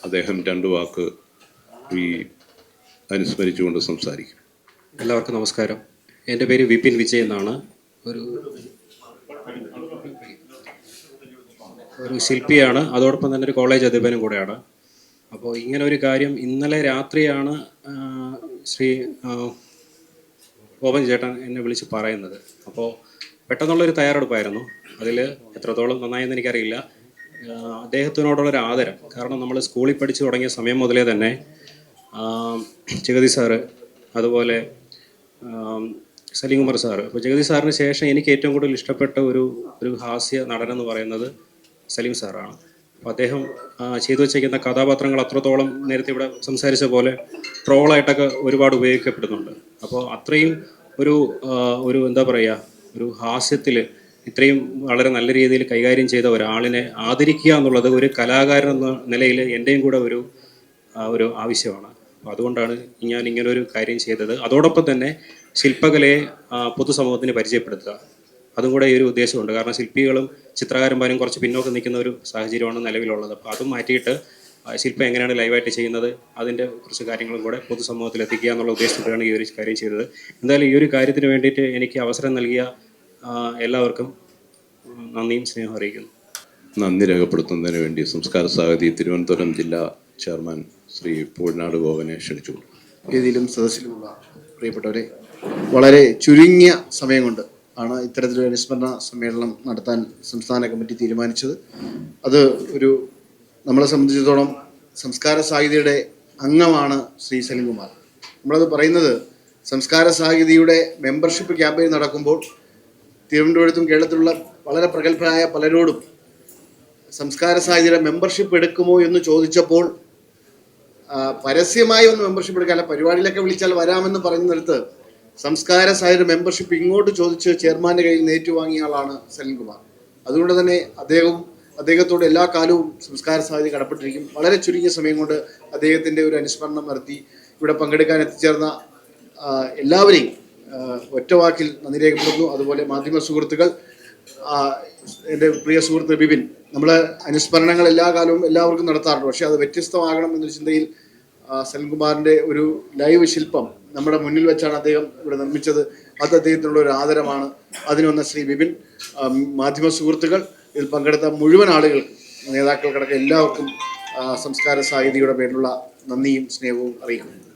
അദ്ദേഹം 2 വാക്ക് ഈ അനുസ്മരിച്ചുകൊണ്ട് സംസാരിക്കും. എല്ലാവർക്കും നമസ്കാരം. എൻ്റെ പേര് വിപിൻ വിജയ് എന്നാണ്. ഒരു ശില്പിയാണ്, അതോടൊപ്പം തന്നെ ഒരു കോളേജ് അധ്യാപകനും കൂടെയാണ്. അപ്പോൾ ഇങ്ങനെ ഒരു കാര്യം ഇന്നലെ രാത്രിയാണ് ശ്രീ ഓപൻ ചേട്ടൻ എന്നെ വിളിച്ച് പറയുന്നത്. അപ്പോൾ പെട്ടെന്നുള്ളൊരു തയ്യാറെടുപ്പായിരുന്നു. അതിൽ എത്രത്തോളം നന്നായെന്ന് എനിക്കറിയില്ല. അദ്ദേഹത്തിനോടുള്ളൊരു ആദരം, കാരണം നമ്മൾ സ്കൂളിൽ പഠിച്ചു തുടങ്ങിയ സമയം മുതലേ തന്നെ ജഗതി സാറ്, അതുപോലെ സലീംകുമാർ സാറ്. അപ്പോൾ ജഗതി സാറിന് ശേഷം എനിക്ക് ഏറ്റവും കൂടുതൽ ഇഷ്ടപ്പെട്ട ഒരു ഹാസ്യ നടനെന്ന് പറയുന്നത് സലീം സാറാണ്. അപ്പോൾ അദ്ദേഹം ചെയ്തു വച്ചിരിക്കുന്ന കഥാപാത്രങ്ങൾ അത്രത്തോളം നേരത്തെ ഇവിടെ സംസാരിച്ച പോലെ ട്രോളായിട്ടൊക്കെ ഒരുപാട് ഉപയോഗിക്കപ്പെടുന്നുണ്ട്. അപ്പോൾ അത്രയും ഒരു എന്താ പറയുക, ഒരു ഹാസ്യത്തിൽ ഇത്രയും വളരെ നല്ല രീതിയിൽ കൈകാര്യം ചെയ്ത ഒരാളിനെ ആദരിക്കുക എന്നുള്ളത് ഒരു കലാകാരൻ എന്ന നിലയിൽ എൻ്റെയും കൂടെ ഒരു ആവശ്യമാണ്. അപ്പോൾ അതുകൊണ്ടാണ് ഞാൻ ഇങ്ങനൊരു കാര്യം ചെയ്തത്. അതോടൊപ്പം തന്നെ ശില്പകലയെ പൊതുസമൂഹത്തിന് പരിചയപ്പെടുത്തുക, അതും കൂടെ ഈ ഒരു ഉദ്ദേശമുണ്ട്. കാരണം ശില്പികളും ചിത്രകാരന്മാരും കുറച്ച് പിന്നോക്കം നിൽക്കുന്ന ഒരു സാഹചര്യമാണ് നിലവിലുള്ളത്. അപ്പോൾ അതും മാറ്റിയിട്ട് ശില്പം എങ്ങനെയാണ് ലൈവായിട്ട് ചെയ്യുന്നത്, അതിൻ്റെ കുറച്ച് കാര്യങ്ങളും കൂടെ പൊതുസമൂഹത്തിൽ എത്തിക്കുക എന്നുള്ള ഉദ്ദേശത്തോടെയാണ് ഈ ഒരു കാര്യം ചെയ്തത്. എന്തായാലും ഈ ഒരു കാര്യത്തിന് വേണ്ടിയിട്ട് എനിക്ക് അവസരം നൽകിയ എല്ലാവർക്കും നന്ദിയും സ്നേഹം അറിയിക്കുന്നു. നന്ദി രേഖപ്പെടുത്തുന്നതിന് വേണ്ടി സംസ്കാര സാഹിതി തിരുവനന്തപുരം ജില്ലാ ചെയർമാൻ ശ്രീ പൂഴ്നാട് ഗോപനെ ക്ഷണിച്ചു. വേദിയിലും സദസ്സിലുമുള്ള പ്രിയപ്പെട്ടവരെ, വളരെ ചുരുങ്ങിയ സമയം കൊണ്ട് ആണ് ഇത്തരത്തിലൊരു അനുസ്മരണ സമ്മേളനം നടത്താൻ സംസ്ഥാന കമ്മിറ്റി തീരുമാനിച്ചത്. അത് നമ്മളെ സംബന്ധിച്ചിടത്തോളം സംസ്കാര സാഹിതിയുടെ അംഗമാണ് ശ്രീ സലീംകുമാർ. നമ്മളത് പറയുന്നത്, സംസ്കാര സാഹിതിയുടെ മെമ്പർഷിപ്പ് ക്യാമ്പയിൻ നടക്കുമ്പോൾ തിരുവനന്തപുരത്തും കേരളത്തിലുള്ള വളരെ പ്രഗത്ഭരായ പലരോടും സംസ്കാര സാഹിതിയുടെ മെമ്പർഷിപ്പ് എടുക്കുമോ എന്ന് ചോദിച്ചപ്പോൾ പരസ്യമായി ഒന്ന് മെമ്പർഷിപ്പ് എടുക്കാല്ല, പരിപാടിയിലൊക്കെ വിളിച്ചാൽ വരാമെന്ന് പറയുന്നിടത്ത് സംസ്കാര സാഹിതിയുടെ മെമ്പർഷിപ്പ് ഇങ്ങോട്ട് ചോദിച്ച് ചെയർമാൻ്റെ കയ്യിൽ നിന്ന് ഏറ്റുവാങ്ങിയ ആളാണ് സലീംകുമാർ. അതുകൊണ്ട് തന്നെ അദ്ദേഹത്തോട് എല്ലാ കാലവും സംസ്കാര സാഹിതി കടപ്പെട്ടിരിക്കും. വളരെ ചുരുങ്ങിയ സമയം കൊണ്ട് അദ്ദേഹത്തിൻ്റെ ഒരു അനുസ്മരണം നടത്തി ഇവിടെ പങ്കെടുക്കാൻ എത്തിച്ചേർന്ന എല്ലാവരെയും ഒറ്റ വാക്കിൽ നന്ദി രേഖപ്പെടുത്തുന്നു. അതുപോലെ മാധ്യമ സുഹൃത്തുക്കൾ, എൻ്റെ പ്രിയ സുഹൃത്ത് ബിപിൻ, നമ്മൾ അനുസ്മരണങ്ങൾ എല്ലാ കാലവും എല്ലാവർക്കും നടത്താറുണ്ട്. പക്ഷേ അത് വ്യത്യസ്തമാകണം എന്നൊരു ചിന്തയിൽ സലിംകുമാറിൻ്റെ ഒരു ലൈവ് ശില്പം നമ്മുടെ മുന്നിൽ വെച്ചാണ് അദ്ദേഹം ഇവിടെ നിർമ്മിച്ചത്. അത് അദ്ദേഹത്തിനുള്ള ഒരു ആദരമാണ്. അതിനൊന്ന് ശ്രീ ബിപിൻ, മാധ്യമ സുഹൃത്തുക്കൾ, ഇതിൽ പങ്കെടുത്ത മുഴുവൻ ആളുകൾക്കും, നേതാക്കൾക്കടക്കം എല്ലാവർക്കും സംസ്കാര സാഹിതിയുടെ പേരിലുള്ള നന്ദിയും സ്നേഹവും അറിയിക്കുന്നു.